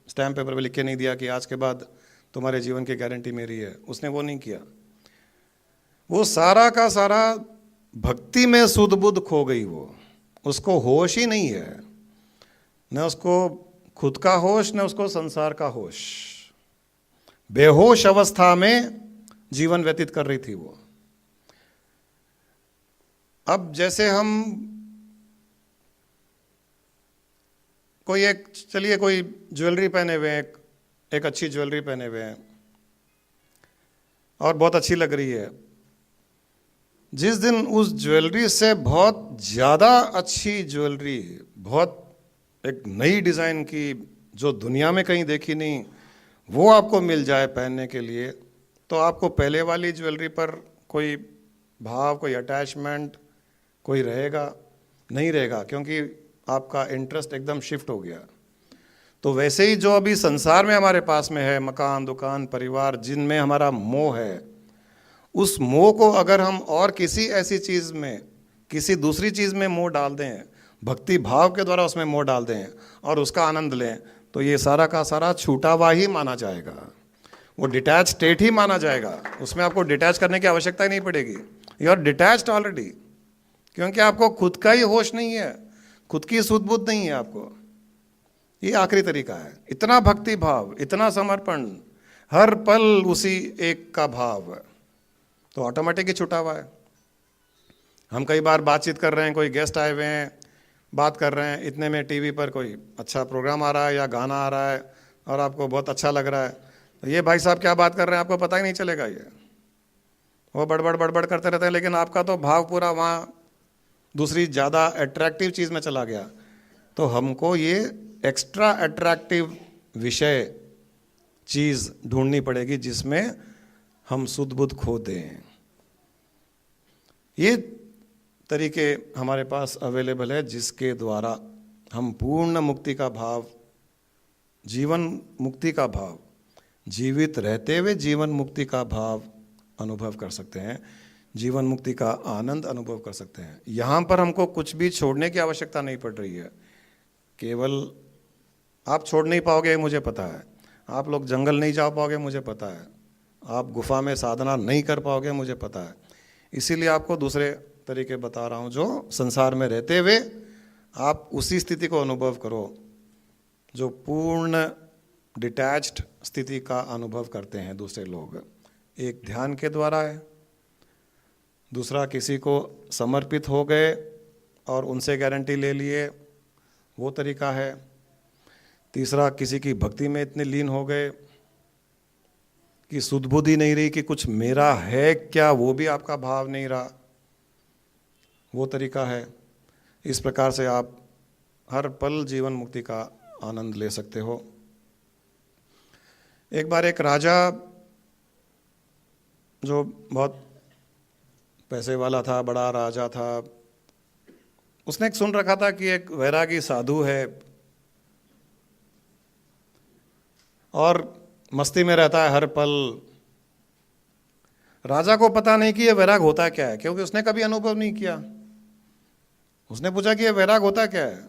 स्टैम्प पेपर पे लिख के नहीं दिया कि आज के बाद तुम्हारे जीवन की गारंटी मेरी है। उसने वो नहीं किया। वो सारा का सारा भक्ति में सुध बुद्ध खो गई। वो, उसको होश ही नहीं है, न उसको खुद का होश, न उसको संसार का होश। बेहोश अवस्था में जीवन व्यतीत कर रही थी वो। अब जैसे हम चलिए कोई ज्वेलरी पहने हुए हैं, एक अच्छी ज्वेलरी पहने हुए हैं और बहुत अच्छी लग रही है। जिस दिन उस ज्वेलरी से बहुत ज़्यादा अच्छी ज्वेलरी, बहुत एक नई डिज़ाइन की, जो दुनिया में कहीं देखी नहीं, वो आपको मिल जाए पहनने के लिए, तो आपको पहले वाली ज्वेलरी पर कोई भाव, कोई अटैचमेंट कोई रहेगा नहीं रहेगा, क्योंकि आपका इंटरेस्ट एकदम शिफ्ट हो गया। तो वैसे ही जो अभी संसार में हमारे पास में है, मकान, दुकान, परिवार, जिनमें हमारा मोह है, उस मोह को अगर हम और किसी ऐसी चीज़ में, किसी दूसरी चीज़ में मोह डाल दें, भक्ति भाव के द्वारा उसमें मोह डाल दें और उसका आनंद लें, तो ये सारा का सारा छूटा हुआ ही माना जाएगा। वो डिटैच स्टेट ही माना जाएगा। उसमें आपको डिटैच करने की आवश्यकता ही नहीं पड़ेगी। यू आर डिटैच्ड ऑलरेडी, क्योंकि आपको खुद का ही होश नहीं है, खुद की सुध बुद्ध नहीं है आपको। ये आखिरी तरीका है। इतना भक्ति भाव, इतना समर्पण, हर पल उसी एक का भाव, तो ऑटोमेटिक ही छुटा हुआ है। हम कई बार बातचीत कर रहे हैं, कोई गेस्ट आए हुए हैं, बात कर रहे हैं, इतने में टीवी पर कोई अच्छा प्रोग्राम आ रहा है या गाना आ रहा है और आपको बहुत अच्छा लग रहा है, तो ये भाई साहब क्या बात कर रहे हैं आपको पता ही नहीं चलेगा। ये वो बड़बड़ करते रहते हैं, लेकिन आपका तो भाव पूरा वहाँ दूसरी ज़्यादा अट्रैक्टिव चीज़ में चला गया। तो हमको ये एक्स्ट्रा अट्रैक्टिव विषय चीज़ ढूंढनी पड़ेगी जिसमें हम सुध बुद्ध खो दें। ये तरीके हमारे पास अवेलेबल है, जिसके द्वारा हम पूर्ण मुक्ति का भाव, जीवन मुक्ति का भाव, जीवित रहते हुए जीवन मुक्ति का भाव अनुभव कर सकते हैं, जीवन मुक्ति का आनंद अनुभव कर सकते हैं। यहाँ पर हमको कुछ भी छोड़ने की आवश्यकता नहीं पड़ रही है, केवल आप छोड़ नहीं पाओगे मुझे पता है, आप लोग जंगल नहीं जा पाओगे मुझे पता है, आप गुफा में साधना नहीं कर पाओगे मुझे पता है। इसीलिए आपको दूसरे तरीके बता रहा हूँ जो संसार में रहते हुए आप उसी स्थिति को अनुभव करो जो पूर्ण डिटैच्ड स्थिति का अनुभव करते हैं दूसरे लोग। एक ध्यान के द्वारा है, दूसरा किसी को समर्पित हो गए और उनसे गारंटी ले लिए, वो तरीका है। तीसरा किसी की भक्ति में इतने लीन हो गए कि सुध बुद्धि नहीं रही कि कुछ मेरा है क्या, वो भी आपका भाव नहीं रहा, वो तरीका है। इस प्रकार से आप हर पल जीवन मुक्ति का आनंद ले सकते हो। एक बार एक राजा जो बहुत पैसे वाला था, बड़ा राजा था, उसने एक सुन रखा था कि एक वैरागी साधु है और मस्ती में रहता है हर पल। राजा को पता नहीं कि ये वैराग होता क्या है, क्योंकि उसने कभी अनुभव नहीं किया। उसने पूछा कि ये वैराग होता क्या है,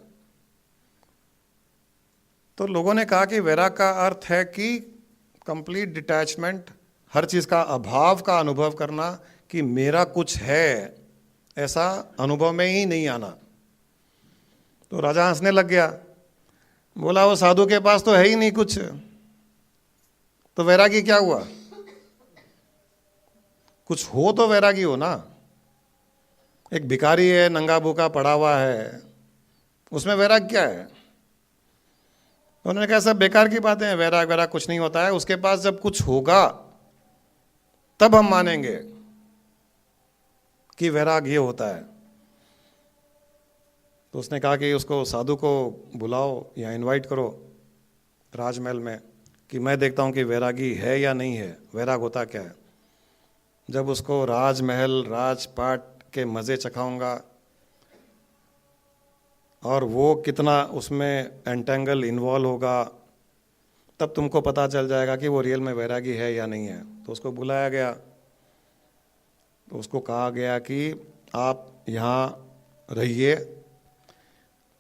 तो लोगों ने कहा कि वैराग का अर्थ है कि कंप्लीट डिटैचमेंट, हर चीज का अभाव का अनुभव करना, कि मेरा कुछ है ऐसा अनुभव में ही नहीं आना। तो राजा हंसने लग गया, बोला वो साधु के पास तो है ही नहीं कुछ, तो वैरागी क्या हुआ? कुछ हो तो वैरागी हो ना। एक भिखारी है, नंगा भूखा पड़ा हुआ है, उसमें वैराग क्या है? उन्होंने कहा सब बेकार की बातें हैं, वैराग वैराग कुछ नहीं होता है, उसके पास जब कुछ होगा तब हम मानेंगे कि वैराग ये होता है। तो उसने कहा कि उसको साधु को बुलाओ या इनवाइट करो राजमहल में, कि मैं देखता हूं कि वैरागी है या नहीं है, वैराग होता क्या है। जब उसको राजमहल राजपाट के मजे चखाऊंगा और वो कितना उसमें एंटेंगल इन्वॉल्व होगा, तब तुमको पता चल जाएगा कि वो रियल में वैरागी है या नहीं है। तो उसको बुलाया गया, तो उसको कहा गया कि आप यहाँ रहिए।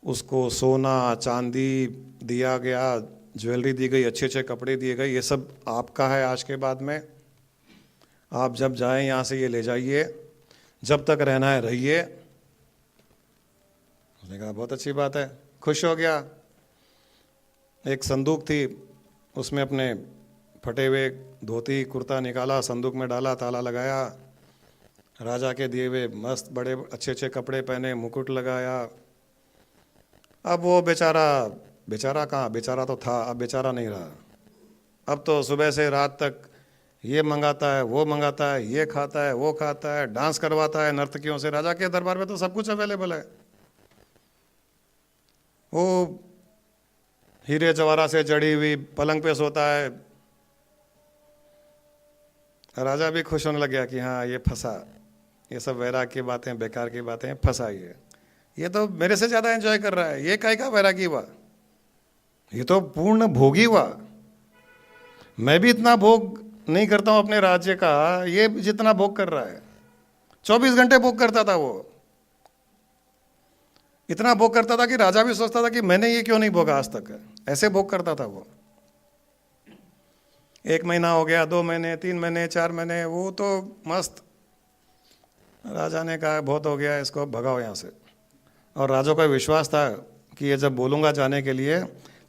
उसको सोना चांदी दिया गया, ज्वेलरी दी गई, अच्छे अच्छे कपड़े दिए गए, ये सब आपका है आज के बाद में। आप जब जाएं यहाँ से ये ले जाइए, जब तक रहना है रहिए। उसने कहा बहुत अच्छी बात है, खुश हो गया। एक संदूक थी, उसमें अपने फटे हुए धोती कुर्ता निकाला, संदूक में डाला, ताला लगाया, राजा के दिए हुए मस्त बड़े अच्छे अच्छे कपड़े पहने, मुकुट लगाया। अब वो बेचारा कहाँ, बेचारा तो था, अब बेचारा नहीं रहा। अब तो सुबह से रात तक ये मंगाता है, वो मंगाता है, ये खाता है, वो खाता है, डांस करवाता है नर्तकियों से। राजा के दरबार में तो सब कुछ अवेलेबल है। वो हीरे जवाहरात से जड़ी हुई पलंग पे सोता है। राजा भी खुश होने लग गया कि हाँ ये फंसा, ये सब वैराग की बातें, बेकार की बातें, फंसा ये तो मेरे से ज्यादा एंजॉय कर रहा है, ये काय का वैरागी हुआ, ये तो पूर्ण भोगी हुआ। मैं भी इतना भोग नहीं करता हूं अपने राज्य का, ये जितना भोग कर रहा है। 24 घंटे भोग करता था वो, इतना भोग करता था कि राजा भी सोचता था कि मैंने ये क्यों नहीं भोगा आज तक। ऐसे भोग करता था वो। 1 महीना हो गया, 2 महीने, 3 महीने, 4 महीने, वो तो मस्त। राजा ने कहा बहुत हो गया, इसको भगाओ यहाँ से। और राजा का विश्वास था कि ये जब बोलूँगा जाने के लिए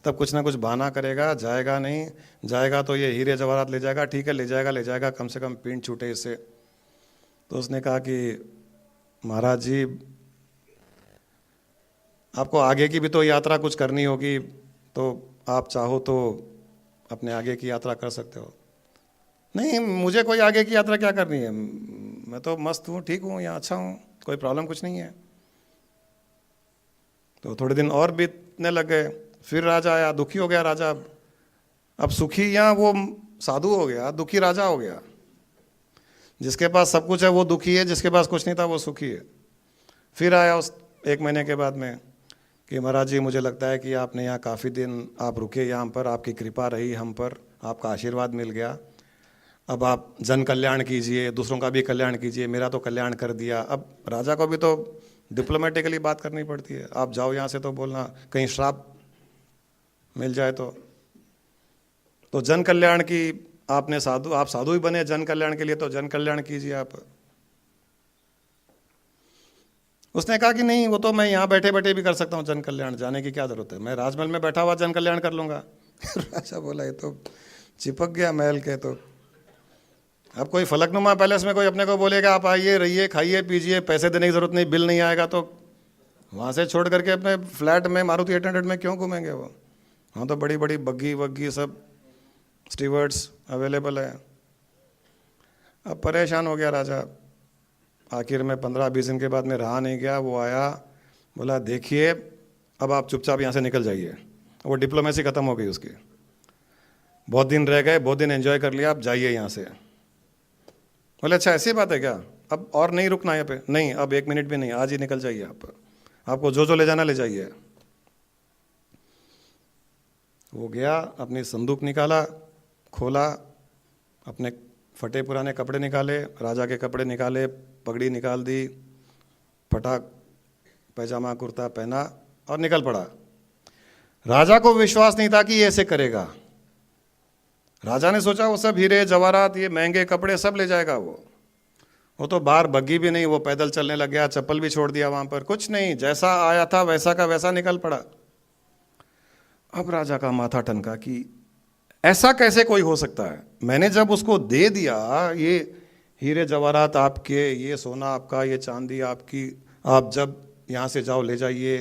तब कुछ ना कुछ बहाना करेगा, जाएगा नहीं, जाएगा तो ये हीरे जवाहरात ले जाएगा। ठीक है ले जाएगा, कम से कम पीठ छूटे इससे। तो उसने कहा कि महाराज जी आपको आगे की भी तो यात्रा कुछ करनी होगी, तो आप चाहो तो अपने आगे की यात्रा कर सकते हो। नहीं मुझे कोई आगे की यात्रा क्या करनी है, मैं तो मस्त हूँ, ठीक हूँ, यहाँ अच्छा हूँ, कोई प्रॉब्लम कुछ नहीं है। तो थोड़े दिन और बीतने लग गए, फिर राजा आया, दुखी हो गया राजा। अब सुखी यहाँ वो साधु हो गया, दुखी राजा हो गया। जिसके पास सब कुछ है वो दुखी है, जिसके पास कुछ नहीं था वो सुखी है। फिर आया उस 1 महीने के बाद में कि महाराज जी मुझे लगता है कि आपने यहाँ काफ़ी दिन आप रुके, यहाँ पर आपकी कृपा रही हम पर, आपका आशीर्वाद मिल गया। अब आप जन कल्याण कीजिए, दूसरों का भी कल्याण कीजिए, मेरा तो कल्याण कर दिया। अब राजा को भी तो डिप्लोमेटिकली बात करनी पड़ती है, आप जाओ यहाँ से तो बोलना कहीं श्राप मिल जाए तो जन कल्याण की आप साधु ही बने जन कल्याण के लिए, तो जन कल्याण कीजिए आप। उसने कहा कि नहीं, वो तो मैं यहाँ बैठे बैठे भी कर सकता हूँ जन कल्याण, जाने की क्या जरूरत है, मैं राजमहल में बैठा हुआ जन कल्याण कर लूंगा। राजा बोला ये तो चिपक गया महल के। तो अब कोई फलकनुमा पैलेस में कोई अपने को बोलेगा आप आइए रहिए खाइए पीजिए, पैसे देने की जरूरत नहीं, बिल नहीं आएगा, तो वहाँ से छोड़ करके अपने फ्लैट में मारुति 800 में क्यों घूमेंगे वो? वहाँ तो बड़ी बड़ी बग्गी वग्गी सब स्टीवर्ड्स अवेलेबल है। अब परेशान हो गया राजा। आखिर में 15-20 दिन के बाद में रहा नहीं गया, वो आया बोला देखिए अब आप चुपचाप यहाँ से निकल जाइए। वो डिप्लोमेसी ख़त्म हो गई उसकी। बहुत दिन रह गए, बहुत दिन एंजॉय कर लिया, आप जाइए यहाँ से। बोले अच्छा ऐसी बात है क्या, अब और नहीं रुकना यहाँ पे? नहीं, अब 1 मिनट भी नहीं, आज ही निकल जाइए आप, आपको जो ले जाना ले जाइए। वो गया, अपनी संदूक निकाला, खोला, अपने फटे पुराने कपड़े निकाले, राजा के कपड़े निकाले, पगड़ी निकाल दी, फटाक पैजामा कुर्ता पहना और निकल पड़ा। राजा को विश्वास नहीं था कि ये ऐसे करेगा। राजा ने सोचा वो सब हीरे जवाहरात ये महंगे कपड़े सब ले जाएगा वो तो बाहर बग्गी भी नहीं, वो पैदल चलने लग गया, चप्पल भी छोड़ दिया वहां पर, कुछ नहीं, जैसा आया था वैसा का वैसा निकल पड़ा। अब राजा का माथा ठनका कि ऐसा कैसे कोई हो सकता है? मैंने जब उसको दे दिया ये हीरे जवाहरात आपके, ये सोना आपका, ये चांदी आपकी, आप जब यहाँ से जाओ ले जाइए।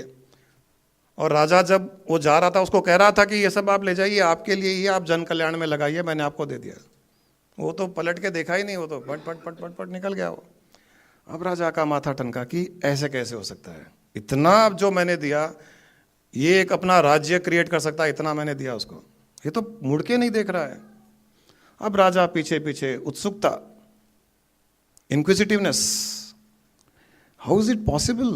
और राजा जब वो जा रहा था उसको कह रहा था कि ये सब आप ले जाइए, आपके लिए ही, आप जन कल्याण में लगाइए, मैंने आपको दे दिया। वो तो पलट के देखा ही नहीं, वो तो पट पट पट पट पट निकल गया वो। अब राजा का माथा ठनका कि ऐसे कैसे हो सकता है, इतना जो मैंने दिया, ये एक अपना राज्य क्रिएट कर सकता है, इतना मैंने दिया उसको, ये तो मुड़ के नहीं देख रहा है। अब राजा पीछे पीछे, उत्सुकता, inquisitiveness, how is it possible.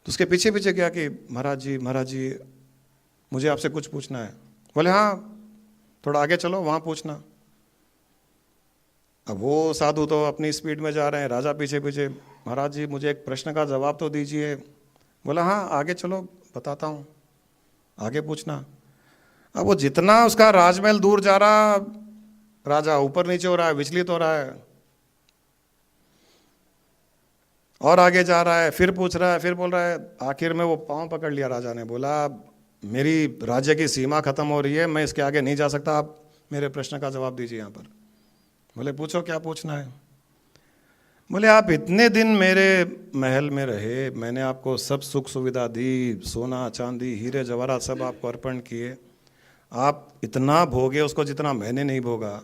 तो उसके पीछे पीछे गया कि महाराज जी मुझे आपसे कुछ पूछना है। बोले हाँ थोड़ा आगे चलो, वहां पूछना। अब वो साधु तो अपनी स्पीड में जा रहे हैं, राजा पीछे पीछे, महाराज जी मुझे एक प्रश्न का जवाब तो दीजिए। बोला हाँ आगे चलो बताता हूँ, आगे पूछना। अब वो जितना उसका राजमहल दूर जा रहा, राजा ऊपर नीचे हो रहा है, विचलित हो रहा है, और आगे जा रहा है, फिर पूछ रहा है, फिर बोल रहा है। आखिर में वो पांव पकड़ लिया राजा ने, बोला मेरी राज्य की सीमा खत्म हो रही है, मैं इसके आगे नहीं जा सकता, आप मेरे प्रश्न का जवाब दीजिए यहाँ पर। बोले पूछो क्या पूछना है। बोले आप इतने दिन मेरे महल में रहे, मैंने आपको सब सुख सुविधा दी, सोना चांदी हीरे जवाहरात सब आपको अर्पण किए, आप इतना भोगे उसको जितना मैंने नहीं भोगा,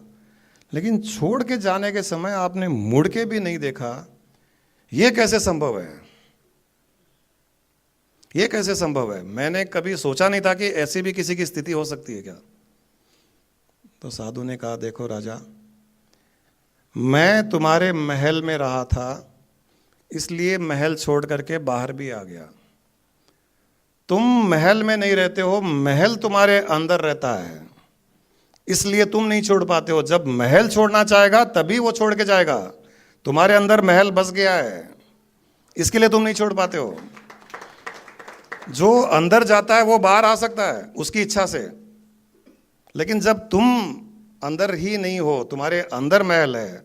लेकिन छोड़ के जाने के समय आपने मुड़ के भी नहीं देखा, ये कैसे संभव है? ये कैसे संभव है? मैंने कभी सोचा नहीं था कि ऐसी भी किसी की स्थिति हो सकती है क्या। तो साधु ने कहा देखो राजा, मैं तुम्हारे महल में रहा था, इसलिए महल छोड़ करके बाहर भी आ गया। तुम महल में नहीं रहते हो, महल तुम्हारे अंदर रहता है, इसलिए तुम नहीं छोड़ पाते हो। जब महल छोड़ना चाहेगा तभी वो छोड़ के जाएगा, तुम्हारे अंदर महल बस गया है, इसके लिए तुम नहीं छोड़ पाते हो। जो अंदर जाता है वो बाहर आ सकता है उसकी इच्छा से, लेकिन जब तुम अंदर ही नहीं हो, तुम्हारे अंदर महल है,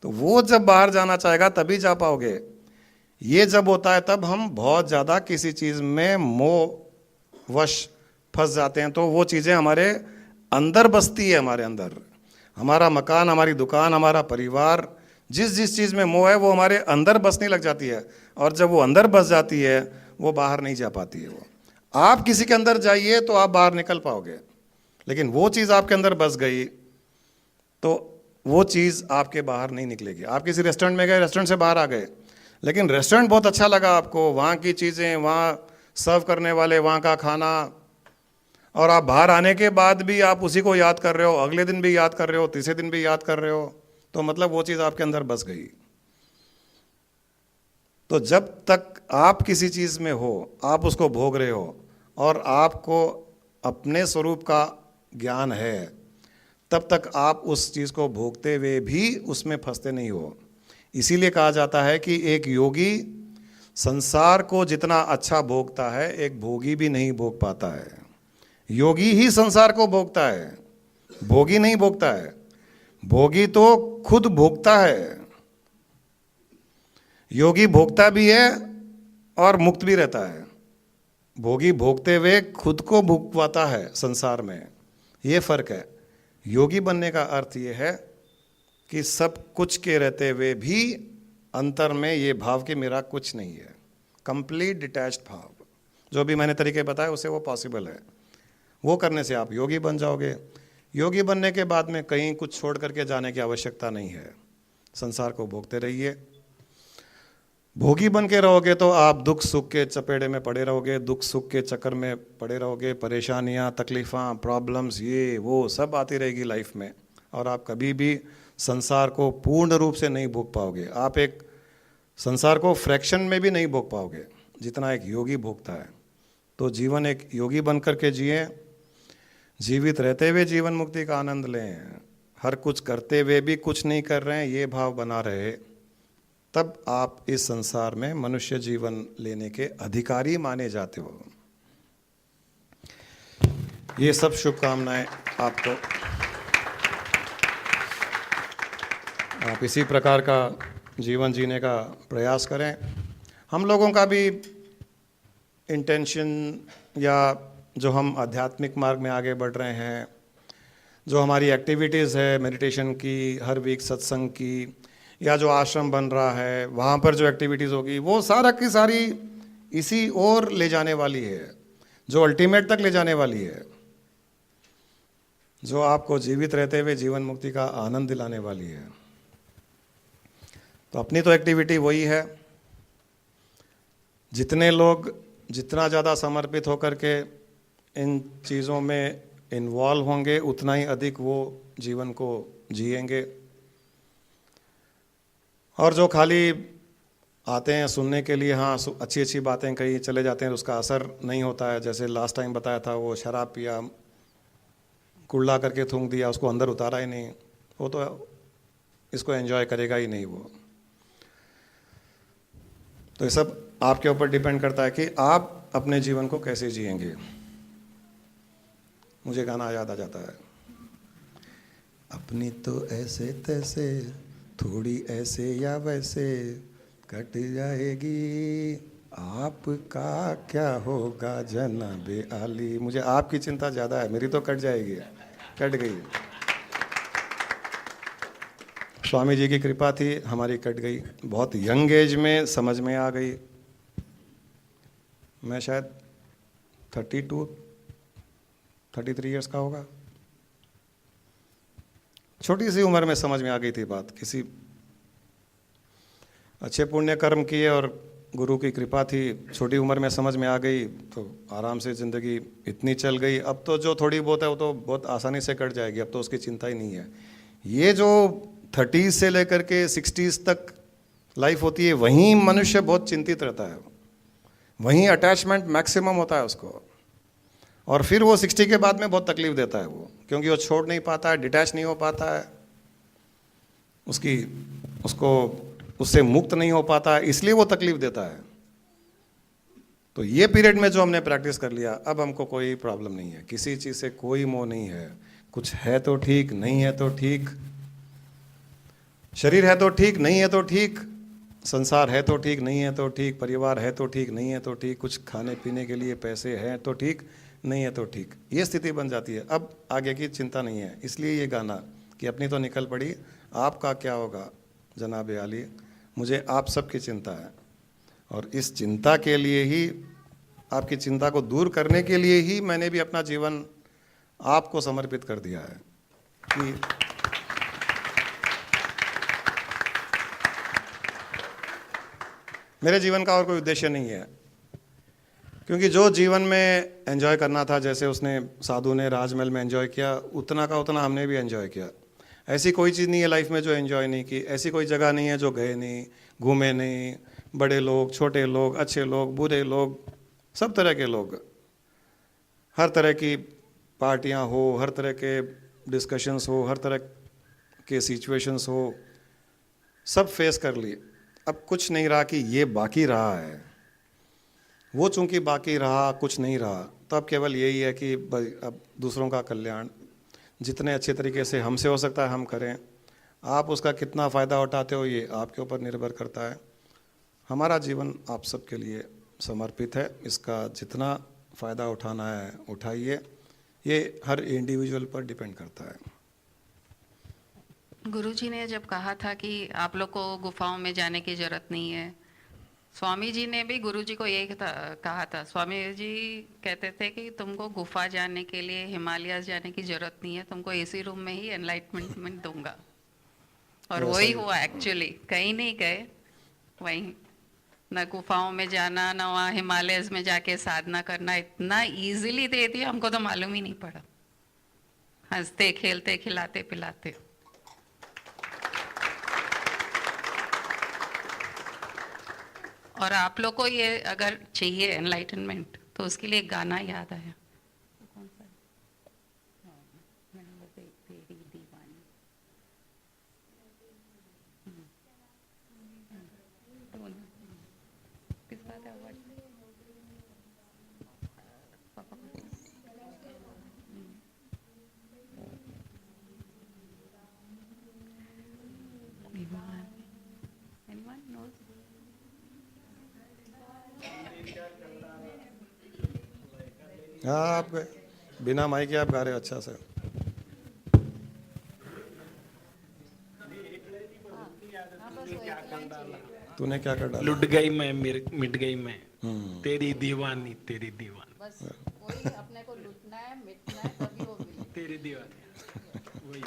तो वो जब बाहर जाना चाहेगा तभी जा पाओगे। ये जब होता है तब हम बहुत ज़्यादा किसी चीज़ में मोहवश फंस जाते हैं, तो वो चीज़ें हमारे अंदर बसती है, हमारे अंदर, हमारा मकान, हमारी दुकान, हमारा परिवार, जिस चीज़ में मोह है वो हमारे अंदर बसने लग जाती है, और जब वो अंदर बस जाती है वो बाहर नहीं जा पाती है। वो आप किसी के अंदर जाइए तो आप बाहर निकल पाओगे, लेकिन वो चीज़ आपके अंदर बस गई तो वो चीज़ आपके बाहर नहीं निकलेगी। आप किसी रेस्टोरेंट में गए, रेस्टोरेंट से बाहर आ गए, लेकिन रेस्टोरेंट बहुत अच्छा लगा आपको, वहाँ की चीज़ें, वहाँ सर्व करने वाले, वहाँ का खाना, और आप बाहर आने के बाद भी आप उसी को याद कर रहे हो, अगले दिन भी याद कर रहे हो, तीसरे दिन भी याद कर रहे हो, तो मतलब वो चीज़ आपके अंदर बस गई। तो जब तक आप किसी चीज़ में हो, आप उसको भोग रहे हो और आपको अपने स्वरूप का ज्ञान है, तब तक आप उस चीज़ को भोगते हुए भी उसमें फंसते नहीं हो। इसीलिए कहा जाता है कि एक योगी संसार को जितना अच्छा भोगता है एक भोगी भी नहीं भोग पाता है। योगी ही संसार को भोगता है, भोगी नहीं भोगता है। भोगी तो खुद भोगता है। योगी भोगता भी है और मुक्त भी रहता है। भोगी भोगते हुए खुद को भुगतवाता है संसार में, ये फर्क है। योगी बनने का अर्थ ये है कि सब कुछ के रहते हुए भी अंतर में ये भाव कि मेरा कुछ नहीं है, कंप्लीट डिटैच्ड भाव। जो भी मैंने तरीके बताए उससे वो पॉसिबल है। वो करने से आप योगी बन जाओगे। योगी बनने के बाद में कहीं कुछ छोड़ करके जाने की आवश्यकता नहीं है। संसार को भोगते रहिए। भोगी बन के रहोगे तो आप दुख सुख के चपेड़े में पड़े रहोगे, दुख सुख के चक्कर में पड़े रहोगे। परेशानियां, तकलीफ़ां, प्रॉब्लम्स, ये वो सब आती रहेगी लाइफ में, और आप कभी भी संसार को पूर्ण रूप से नहीं भोग पाओगे। आप एक संसार को फ्रैक्शन में भी नहीं भोग पाओगे जितना एक योगी भोगता है। तो जीवन एक योगी बन करके जिए। जीवित रहते हुए जीवन मुक्ति का आनंद लें। हर कुछ करते हुए भी कुछ नहीं कर रहे हैं, ये भाव बना रहे, तब आप इस संसार में मनुष्य जीवन लेने के अधिकारी माने जाते हो। ये सब शुभकामनाएं आपको। आप इसी प्रकार का जीवन जीने का प्रयास करें। हम लोगों का भी इंटेंशन, या जो हम आध्यात्मिक मार्ग में आगे बढ़ रहे हैं, जो हमारी एक्टिविटीज़ है मेडिटेशन की, हर वीक सत्संग की, या जो आश्रम बन रहा है वहाँ पर जो एक्टिविटीज़ होगी, वो सारा की सारी इसी ओर ले जाने वाली है, जो अल्टीमेट तक ले जाने वाली है, जो आपको जीवित रहते हुए जीवन मुक्ति का आनंद दिलाने वाली है। तो अपनी तो एक्टिविटी वही है। जितने लोग जितना ज़्यादा समर्पित होकर के इन चीज़ों में इन्वॉल्व होंगे, उतना ही अधिक वो जीवन को जिएंगे। और जो खाली आते हैं सुनने के लिए, हाँ अच्छी अच्छी बातें कही चले जाते हैं, उसका असर नहीं होता है। जैसे लास्ट टाइम बताया था, वो शराब पिया, कुल्ला करके थूक दिया, उसको अंदर उतारा ही नहीं, वो तो इसको एंजॉय करेगा ही नहीं वो। तो ये सब आपके ऊपर डिपेंड करता है कि आप अपने जीवन को कैसे जिएंगे। मुझे गाना याद आ जाता है, अपनी तो ऐसे तैसे, थोड़ी ऐसे या वैसे कट जाएगी, आपका क्या होगा जनाबे आली। मुझे आपकी चिंता ज़्यादा है, मेरी तो कट जाएगी, कट गई। स्वामी जी की कृपा थी, हमारी कट गई। बहुत यंग एज में समझ में आ गई। मैं शायद 33 इयर्स का होगा। छोटी सी उम्र में समझ में आ गई थी बात। किसी अच्छे पुण्य कर्म किए और गुरु की कृपा थी, छोटी उम्र में समझ में आ गई, तो आराम से ज़िंदगी इतनी चल गई। अब तो जो थोड़ी बहुत है वो तो बहुत आसानी से कट जाएगी, अब तो उसकी चिंता ही नहीं है। ये जो 30s से लेकर के 60s तक लाइफ होती है, वहीं मनुष्य बहुत चिंतित रहता है, वहीं अटैचमेंट मैक्सिमम होता है उसको। और फिर वो 60 के बाद में बहुत तकलीफ देता है वो, क्योंकि वो छोड़ नहीं पाता है, डिटैच नहीं हो पाता है, उसको उससे मुक्त नहीं हो पाता है, इसलिए वो तकलीफ देता है। तो ये पीरियड में जो हमने प्रैक्टिस कर लिया, अब हमको कोई प्रॉब्लम नहीं है, किसी चीज़ से कोई मोह नहीं है। कुछ है तो ठीक, नहीं है तो ठीक, शरीर है तो ठीक, नहीं है तो ठीक, संसार है तो ठीक, नहीं है तो ठीक, परिवार है तो ठीक, नहीं है तो ठीक, कुछ खाने पीने के लिए पैसे हैं तो ठीक, नहीं है तो ठीक। ये स्थिति बन जाती है, अब आगे की चिंता नहीं है। इसलिए ये गाना कि अपनी तो निकल पड़ी, आपका क्या होगा जनाब आली, मुझे आप सबकी चिंता है। और इस चिंता के लिए ही, आपकी चिंता को दूर करने के लिए ही मैंने भी अपना जीवन आपको समर्पित कर दिया है कि मेरे जीवन का और कोई उद्देश्य नहीं है। क्योंकि जो जीवन में एंजॉय करना था, जैसे उसने साधु ने राजमहल में एंजॉय किया, उतना का उतना हमने भी एंजॉय किया। ऐसी कोई चीज़ नहीं है लाइफ में जो एंजॉय नहीं की, ऐसी कोई जगह नहीं है जो गए नहीं, घूमे नहीं। बड़े लोग, छोटे लोग, अच्छे लोग, बुरे लोग, सब तरह के लोग, हर तरह की पार्टियां हो, हर तरह के डिस्कशंस हो, हर तरह के सिचुएशंस हो, सब फेस कर लिए। अब कुछ नहीं रहा कि ये बाकी रहा है। वो चूंकि बाकी रहा, कुछ नहीं रहा, तो अब केवल यही है कि भाई अब दूसरों का कल्याण जितने अच्छे तरीके से हमसे हो सकता है हम करें। आप उसका कितना फ़ायदा उठाते हो ये आपके ऊपर निर्भर करता है। हमारा जीवन आप सबके लिए समर्पित है, इसका जितना फ़ायदा उठाना है उठाइए, ये हर इंडिविजुअल पर डिपेंड करता है। गुरुजी ने जब कहा था कि आप लोग को गुफाओं में जाने की जरूरत नहीं है, स्वामी जी ने भी गुरुजी को यही कहा था। स्वामी जी कहते थे कि तुमको गुफा जाने के लिए, हिमालय जाने की जरूरत नहीं है, तुमको एसी रूम में ही एनलाइटमेंट दूंगा। और तो वही हुआ एक्चुअली, कहीं नहीं गए, वहीं न गुफाओं में जाना, न वहाँ हिमालयस में जाके साधना करना, इतना इजीली दे दिया, हमको तो मालूम ही नहीं पड़ा, हंसते खेलते खिलाते पिलाते। और आप लोग को ये अगर चाहिए एनलाइटनमेंट, तो उसके लिए एक गाना याद आया। कौन सा? तेरी दीवानी। किसका था वो? दीवानी। Anyone knows? हाँ, आप बिना माइक के आप गा रहे हो अच्छा से। तूने क्या कर डाला? लुट गई मैं, मिट गई मैं, तेरी दीवानी तेरी दीवानी। बस वही, अपने को लुटना है, मिटना है, तभी वो मिले। तेरी दीवानी वही।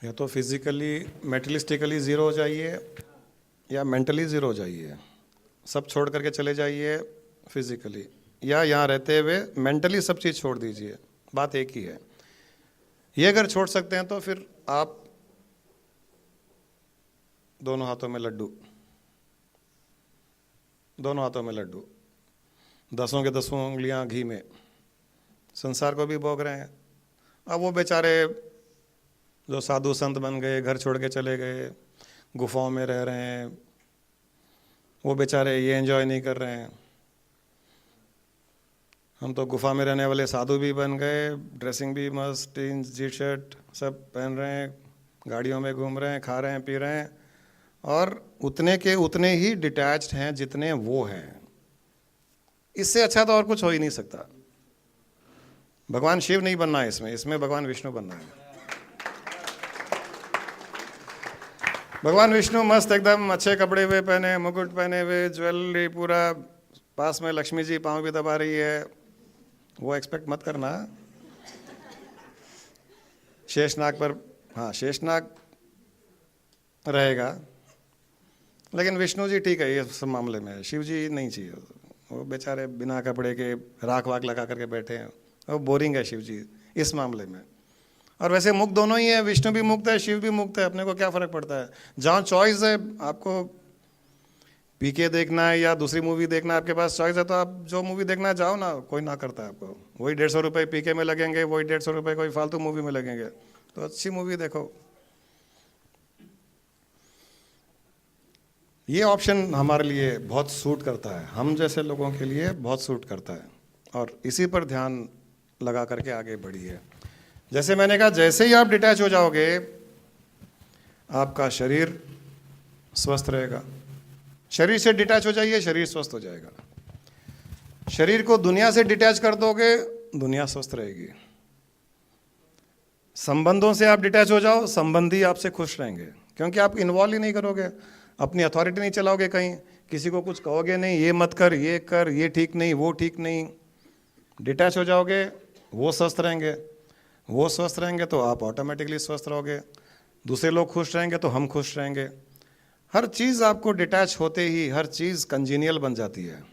या तो फिजिकली मेटलिस्टिकली ज़ीरो हो जाइए या मेंटली ज़ीरो हो जाइए, सब छोड़ करके चले जाइए फिजिकली, या यहाँ रहते हुए मेंटली सब चीज़ छोड़ दीजिए। बात एक ही है। ये अगर छोड़ सकते हैं तो फिर आप दोनों हाथों में लड्डू, दोनों हाथों में लड्डू, दसों के दसों उंगलियां घी में, संसार को भी भोग रहे हैं। अब वो बेचारे जो साधु संत बन गए, घर छोड़ के चले गए, गुफाओं में रह रहे हैं, वो बेचारे ये एंजॉय नहीं कर रहे हैं। हम तो गुफा में रहने वाले साधु भी बन गए, ड्रेसिंग भी मस्त, जीन्स जी शर्ट सब पहन रहे हैं, गाड़ियों में घूम रहे हैं, खा रहे हैं, पी रहे हैं, और उतने के उतने ही डिटैच्ड हैं जितने वो हैं। इससे अच्छा तो और कुछ हो ही नहीं सकता। भगवान शिव नहीं बनना है इसमें, इसमें भगवान विष्णु बनना है। भगवान विष्णु मस्त एकदम अच्छे कपड़े हुए पहने, मुकुट पहने हुए, ज्वेलरी पूरा, पास में लक्ष्मी जी पाँव भी दबा रही है, वो एक्सपेक्ट मत करना। शेषनाग पर, हाँ शेषनाग रहेगा, लेकिन विष्णु जी ठीक है ये सब मामले में, शिव जी नहीं चाहिए। वो बेचारे बिना कपड़े के राख वाख लगा करके बैठे हैं, वो बोरिंग है शिव जी इस मामले में। और वैसे मुक्त दोनों ही है, विष्णु भी मुक्त है, शिव भी मुक्त है, अपने को क्या फ़र्क पड़ता है। जहाँ चॉइस है, आपको पीके देखना है या दूसरी मूवी देखना है, आपके पास चॉइस है, तो आप जो मूवी देखना है जाओ ना, कोई ना करता है आपको। वही 150 रुपये पीके में लगेंगे, वही 150 रुपये कोई फालतू मूवी में लगेंगे, तो अच्छी मूवी देखो। ये ऑप्शन हमारे लिए बहुत सूट करता है, हम जैसे लोगों के लिए बहुत सूट करता है, और इसी पर ध्यान लगा करके आगे बढ़िए। जैसे मैंने कहा, जैसे ही आप डिटैच हो जाओगे, आपका शरीर स्वस्थ रहेगा। शरीर से डिटैच हो जाइए, शरीर स्वस्थ हो जाएगा। शरीर को दुनिया से डिटैच कर दोगे, दुनिया स्वस्थ रहेगी। संबंधों से आप डिटैच हो जाओ, संबंधी आपसे खुश रहेंगे, क्योंकि आप इन्वॉल्व ही नहीं करोगे, अपनी अथॉरिटी नहीं चलाओगे, कहीं किसी को कुछ कहोगे नहीं, ये मत कर, ये ठीक नहीं, वो ठीक नहीं। डिटैच हो जाओगे, वो स्वस्थ रहेंगे, वो स्वस्थ रहेंगे तो आप ऑटोमेटिकली स्वस्थ रहोगे। दूसरे लोग खुश रहेंगे तो हम खुश रहेंगे। हर चीज़ आपको डिटैच होते ही हर चीज़ कंजीनियल बन जाती है।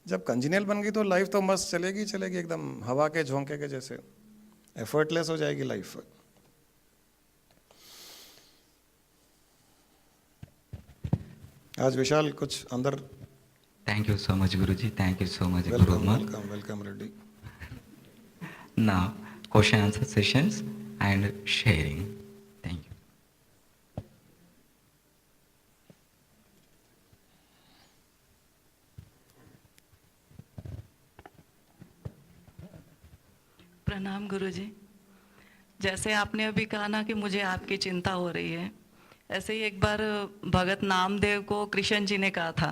जब कंजीनियल बन गई तो लाइफ तो मस्त चलेगी चलेगी, एकदम हवा के झोंके के जैसे, एफर्टलेस हो जाएगी लाइफ। आज विशाल कुछ अंदर। Thank you so much, Guruji. Thank you so much, Guru welcome Amma. Welcome welcome Reddy. Now, question answer sessions and sharing. Thank you. प्रणाम गुरुजी। जैसे आपने अभी कहा ना कि मुझे आपकी चिंता हो रही है, ऐसे ही एक बार भगत नामदेव को कृष्ण जी ने कहा था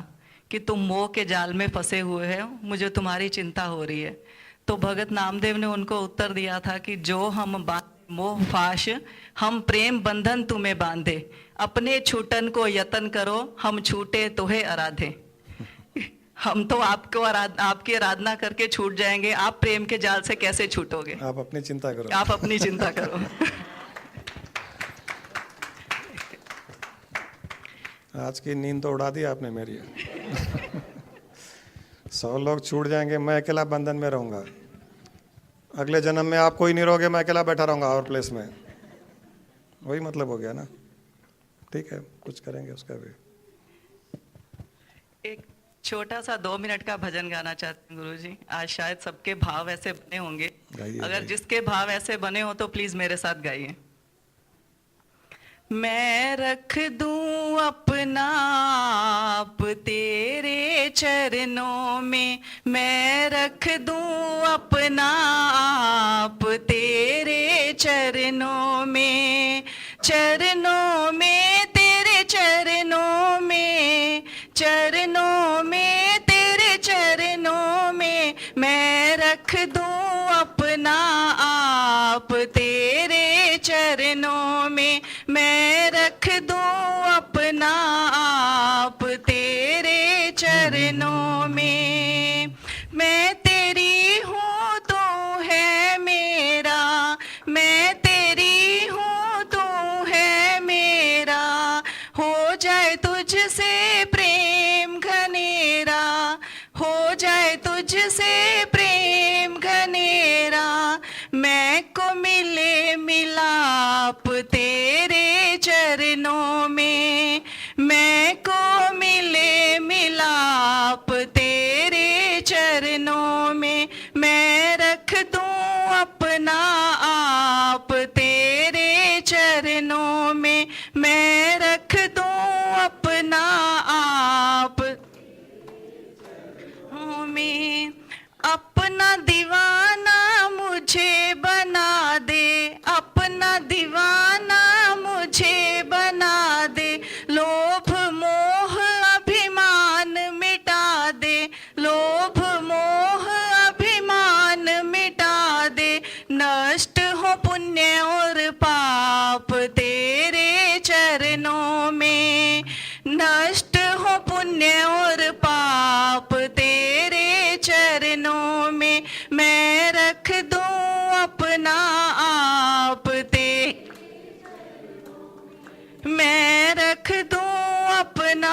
कि तुम मोह के जाल में फंसे हुए हो, मुझे तुम्हारी चिंता हो रही है। तो भगत नामदेव ने उनको उत्तर दिया था कि जो हम बांधे मोह फाश, हम प्रेम बंधन तुम्हें बांधे, अपने छूटन को यतन करो, हम छूटे तोहे आराधे। हम तो आपकी आराधना करके छूट जाएंगे, आप प्रेम के जाल से कैसे छूटोगे? आप अपनी चिंता करो। आप अपनी चिंता करो। आज की नींद तो उड़ा दी आपने मेरी। 100 लोग छूट जाएंगे, मैं अकेला बंधन में रहूंगा। अगले जन्म में आप कोई नहीं रहोगे, मैं अकेला बैठा रहूंगा और प्लेस में। वही मतलब हो गया ना। ठीक है, कुछ करेंगे उसका भी। एक छोटा सा 2 मिनट का भजन गाना चाहते हैं गुरुजी। आज शायद सबके भाव ऐसे बने होंगे, गाइए, अगर गाइए। जिसके भाव ऐसे बने हो तो प्लीज मेरे साथ गाइए। मैं रख दूं अपना आप तेरे चरणों में, मैं रख दूं अपना आप तेरे चरणों में, चरणों में तेरे चरणों में, चरणों में तेरे चरणों में, मैं रख दूं अपना आप तेरे चरणों में, मैं रख दूं अपना आप तेरे चरणों में। मैं तेरी हूँ तू है मेरा, मैं तेरी हूँ तू है मेरा, हो जाए तुझसे प्रेम घनेरा, हो जाए तुझसे प्रेम घनेरा, मैं को मिले मिलाप तेरे चरणों में, मैं को मिले मिलाप तेरे चरणों में, मैं रख दूं अपना आप तेरे चरणों में, मैं रख दूं अपना आप में। अपना दीवाना मुझे बना दे, अपना दीवाना मुझे बना दे, लोभ मोह अभिमान मिटा दे, लोभ मोह अभिमान मिटा दे, नष्ट हो पुण्य और पाप तेरे चरणों में, नष्ट हो पुण्य और पाप तेरे चरणों में, मैं रख दूं अपना आप मैं रख दूं अपना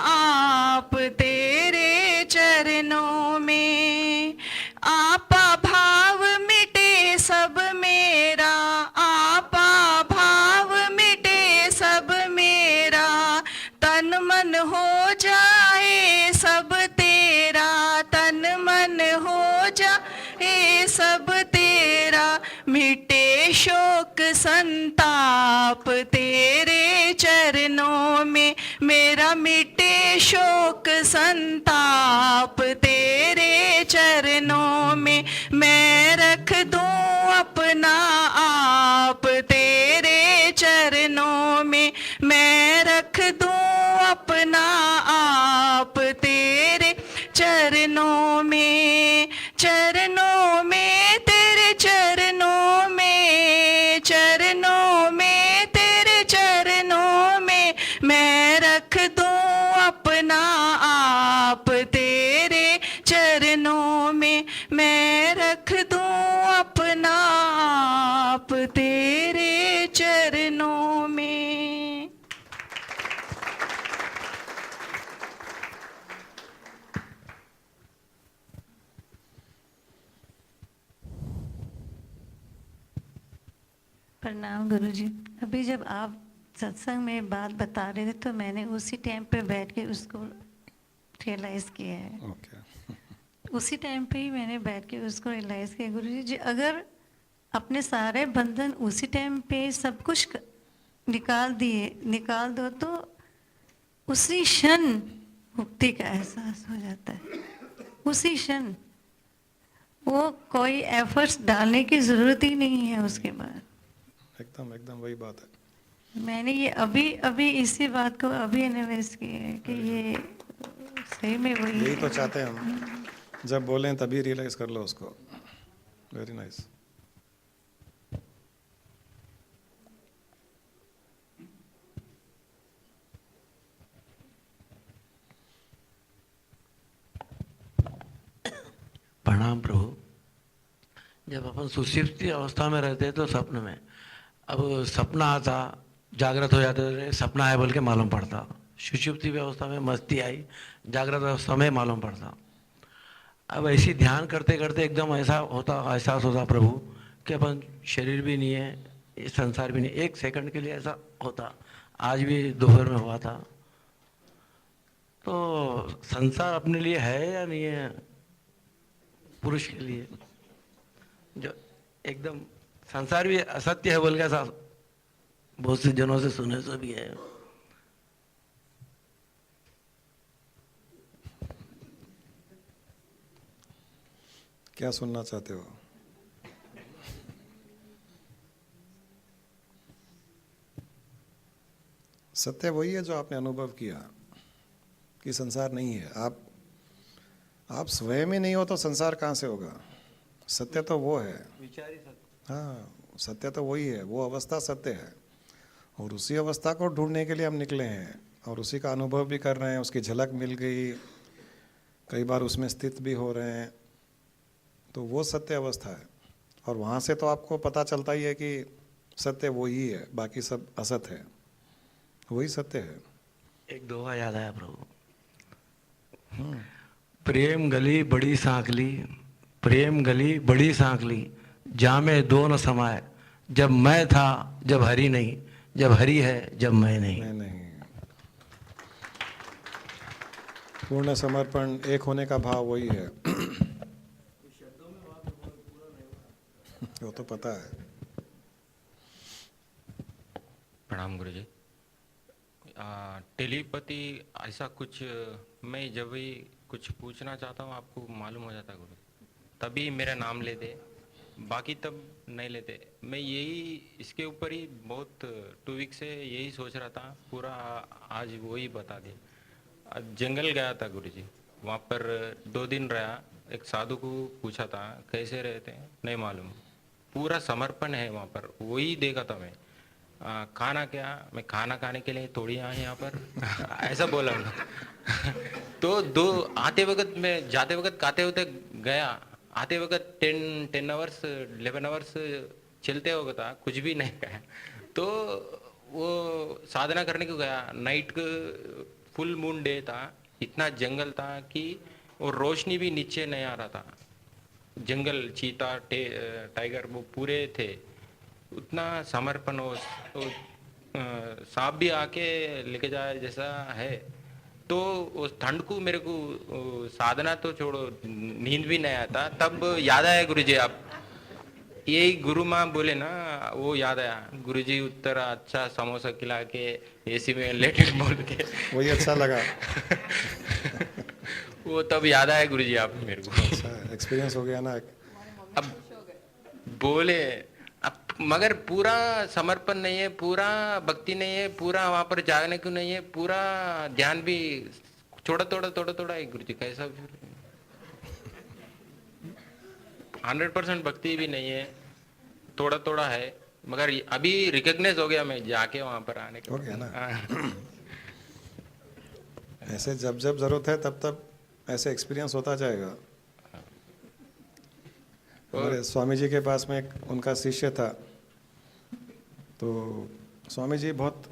आप तेरे चरणों में। आपा भाव मिटे सब मेरा, आपा भाव मिटे सब मेरा, तन मन हो जाए सब तेरा, तन मन हो जाए सब तेरा, मिटे शोक संताप तेरे चरणों में, मेरा मिटे शोक संताप तेरे चरणों में, मैं रख दूं अपना आप तेरे चरणों में, मैं रख दूं अपना आप तेरे चरणों में, चरणों में तेरे चरणों में, चरणों में तेरे चरणों में, मैं रख दूं अपना आप तेरे चरणों में, मैं रख दूं अपना आप तेरे चरणों में। प्रणाम गुरुजी। अभी जब आप सत्संग में बात बता रहे थे तो मैंने उसी टाइम पे बैठ के उसको रियलाइज़ किया है। ओके। उसी टाइम पे ही मैंने बैठ के उसको रियलाइज़ किया गुरुजी जी, अगर अपने सारे बंधन उसी टाइम पे सब कुछ निकाल दो तो उसी क्षण मुक्ति का एहसास हो जाता है। उसी क्षण वो कोई एफर्ट्स डालने की ज़रूरत ही नहीं है उसके बाद। एकदम एकदम वही बात है। मैंने ये अभी अभी इसी बात को अभी एनालाइज किया है कि ये सही में वही यही है। तो चाहते हैं हम, जब बोलें तभी रियलाइज कर लो उसको। Very nice. प्रणाम प्रभु। जब अपन सुषुप्ति अवस्था में रहते तो सपने में, अब सपना आता, जागृत हो जाते थे, सपना है बोल के मालूम पड़ता। सुषुप्ति अवस्था में मस्ती आई, जागृत अवस्था में मालूम पड़ता। अब ऐसी ध्यान करते करते एकदम ऐसा होता, एहसास होता प्रभु कि अपन शरीर भी नहीं है, ये संसार भी नहीं। एक सेकंड के लिए ऐसा होता, आज भी दोपहर में हुआ था। तो संसार अपने लिए है या नहीं है? पुरुष के लिए जो एकदम संसार भी असत्य है बोल के ऐसा बहुत से जनों से सुने से भी है। क्या सुनना चाहते हो? सत्य वही है जो आपने अनुभव किया कि संसार नहीं है। आप स्वयं ही नहीं हो तो संसार कहाँ से होगा? सत्य तो वो है। हाँ, सत्य तो वही है, वो अवस्था सत्य है। और उसी अवस्था को ढूंढने के लिए हम निकले हैं और उसी का अनुभव भी कर रहे हैं। उसकी झलक मिल गई, कई बार उसमें स्थित भी हो रहे हैं, तो वो सत्य अवस्था है। और वहाँ से तो आपको पता चलता ही है कि सत्य वही है, बाकी सब असत है, वही सत्य है। एक दोहा याद आया प्रभु, प्रेम गली बड़ी सांकली, प्रेम गली बड़ी सांकली, जामे दो न समाए, जब मैं था जब हरि नहीं, जब हरि है जब मैं नहीं। मैं नहीं। पूर्ण समर्पण, एक होने का भाव वही है। वो तो पता है। प्रणाम गुरु जी। टेलीपैथी ऐसा कुछ, मैं जब भी कुछ पूछना चाहता हूँ आपको मालूम हो जाता है गुरु, तभी मेरा नाम लेते, बाकी तब नहीं लेते। मैं यही इसके ऊपर ही बहुत 2 वीक से यही सोच रहा था, पूरा आज वही बता दिया। आज जंगल गया था गुरु जी, वहाँ पर 2 दिन रहा। एक साधु को पूछा था कैसे रहते हैं, नहीं मालूम, पूरा समर्पण है वहाँ पर, वही देखा था मैं। खाना क्या, मैं खाना खाने के लिए थोड़ी आया यहाँ पर ऐसा बोला तो आते वक्त मैं जाते वक्त खाते होते गया, आते वक्त 10 आवर्स 11 आवर्स चलते हो था, कुछ भी नहीं खाया। तो वो साधना करने को गया, नाइट को फुल मून डे था, इतना जंगल था कि वो रोशनी भी नीचे नहीं आ रहा था। जंगल, चीता, टाइगर वो पूरे थे, उतना समर्पण हो। सांप भी आके लेके जाए जैसा है। तो उस ठंड को मेरे को साधना तो छोड़ो, नींद भी नहीं आता। तब याद आया गुरुजी, आप यही गुरु माँ बोले ना, वो याद आया। गुरुजी उत्तर अच्छा समोसा खिला के एसी में लेटे बोल के वही अच्छा लगा। वो तब याद आया गुरुजी आप मेरे को। अच्छा एक्सपीरियंस हो गया ना। अब बोले अब, मगर पूरा समर्पण नहीं है, पूरा भक्ति नहीं है, पूरा वहां पर जागने को नहीं है, पूरा ध्यान भी थोड़ा थोड़ा है गुरुजी। कैसा 100% भक्ति भी नहीं है, थोड़ा थोड़ा है, मगर अभी रिकॉग्नाइज हो गया मैं जाके वहां पर आने के। हो गया ना। ऐसे जब जब जरूरत है तब तब ऐसे एक्सपीरियंस होता जाएगा। हमारे स्वामी जी के पास में उनका शिष्य था, तो स्वामी जी बहुत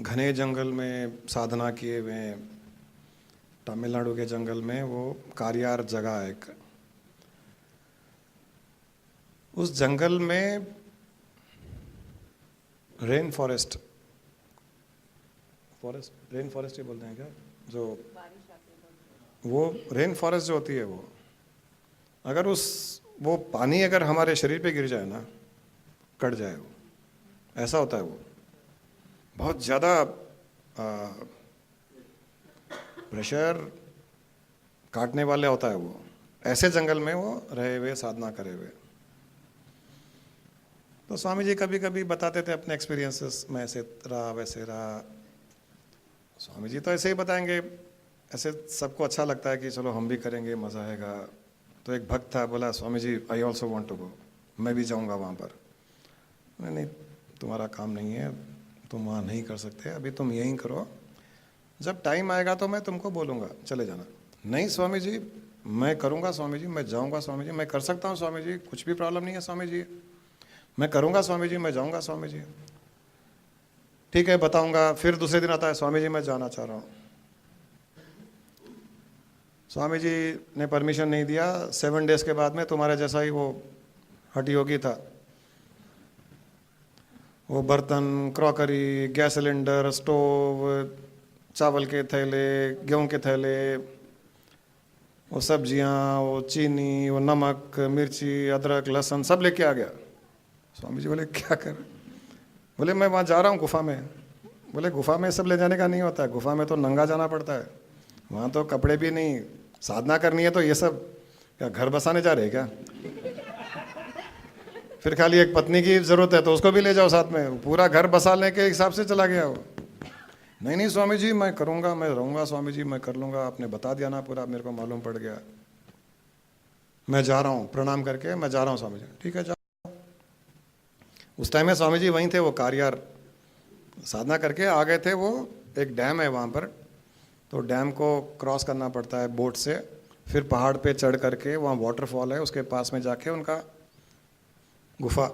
घने जंगल में साधना किए हुए हैं, तमिलनाडु के जंगल में। वो कारियार जगह है एक, उस जंगल में रेन फॉरेस्ट ही बोलते हैं क्या, जो वो रेन फॉरेस्ट जो होती है, वो अगर वो पानी अगर हमारे शरीर पे गिर जाए ना, कट जाए, वो ऐसा होता है। वो बहुत ज़्यादा प्रेशर काटने वाले होता है वो, ऐसे जंगल में वो रहे हुए, साधना करे हुए। तो स्वामी जी कभी कभी बताते थे अपने एक्सपीरियंसेस, मैं ऐसे रहा वैसे रहा। स्वामी जी तो ऐसे ही बताएंगे, ऐसे सबको अच्छा लगता है कि चलो हम भी करेंगे, मज़ा आएगा। तो एक भक्त था, बोला Swami ji I also want to go, मैं भी जाऊँगा वहाँ पर। नहीं, तुम्हारा काम नहीं है, तुम वहाँ नहीं कर सकते, अभी तुम यहीं करो, जब टाइम आएगा तो मैं तुमको बोलूँगा चले जाना। नहीं स्वामी जी मैं करूँगा, स्वामी जी मैं जाऊँगा, स्वामी जी मैं कर सकता हूँ, स्वामी जी कुछ भी प्रॉब्लम नहीं है, स्वामी जी मैं करूँगा, स्वामी जी मैं जाऊँगा, स्वामी जी ठीक है बताऊँगा। फिर दूसरे दिन आता है, स्वामी जी मैं जाना चाह रहा हूँ। स्वामी जी ने परमिशन नहीं दिया। 7 डेज के बाद में तुम्हारे जैसा ही वो हठी योगी था, वो बर्तन, क्रॉकरी, गैस सिलेंडर, स्टोव, चावल के थैले, गेहूं के थैले, वो सब्जियां, वो चीनी, वो नमक, मिर्ची, अदरक, लहसुन सब लेके आ गया। स्वामी जी बोले क्या कर? बोले मैं वहाँ जा रहा हूँ गुफा में। बोले गुफा में सब ले जाने का नहीं होता है, गुफा में तो नंगा जाना पड़ता है, वहाँ तो कपड़े भी नहीं, साधना करनी है तो ये सब क्या घर बसाने जा रहे हैं क्या? फिर खाली एक पत्नी की ज़रूरत है तो उसको भी ले जाओ साथ में, पूरा घर बसाने के हिसाब से चला गया वो। नहीं नहीं स्वामी जी मैं करूँगा, मैं रहूँगा, स्वामी जी मैं कर लूँगा, आपने बता दिया ना पूरा, मेरे को मालूम पड़ गया, मैं जा रहा हूँ, प्रणाम करके मैं जा रहा हूँ स्वामी जी। ठीक है जाओ। उस टाइम में स्वामी जी वहीं थे, वो कारियार साधना करके आ गए थे। वो एक डैम है वहाँ पर, तो डैम को क्रॉस करना पड़ता है बोट से, फिर पहाड़ पे चढ़ करके वहाँ वाटरफॉल है, उसके पास में जाके उनका गुफा।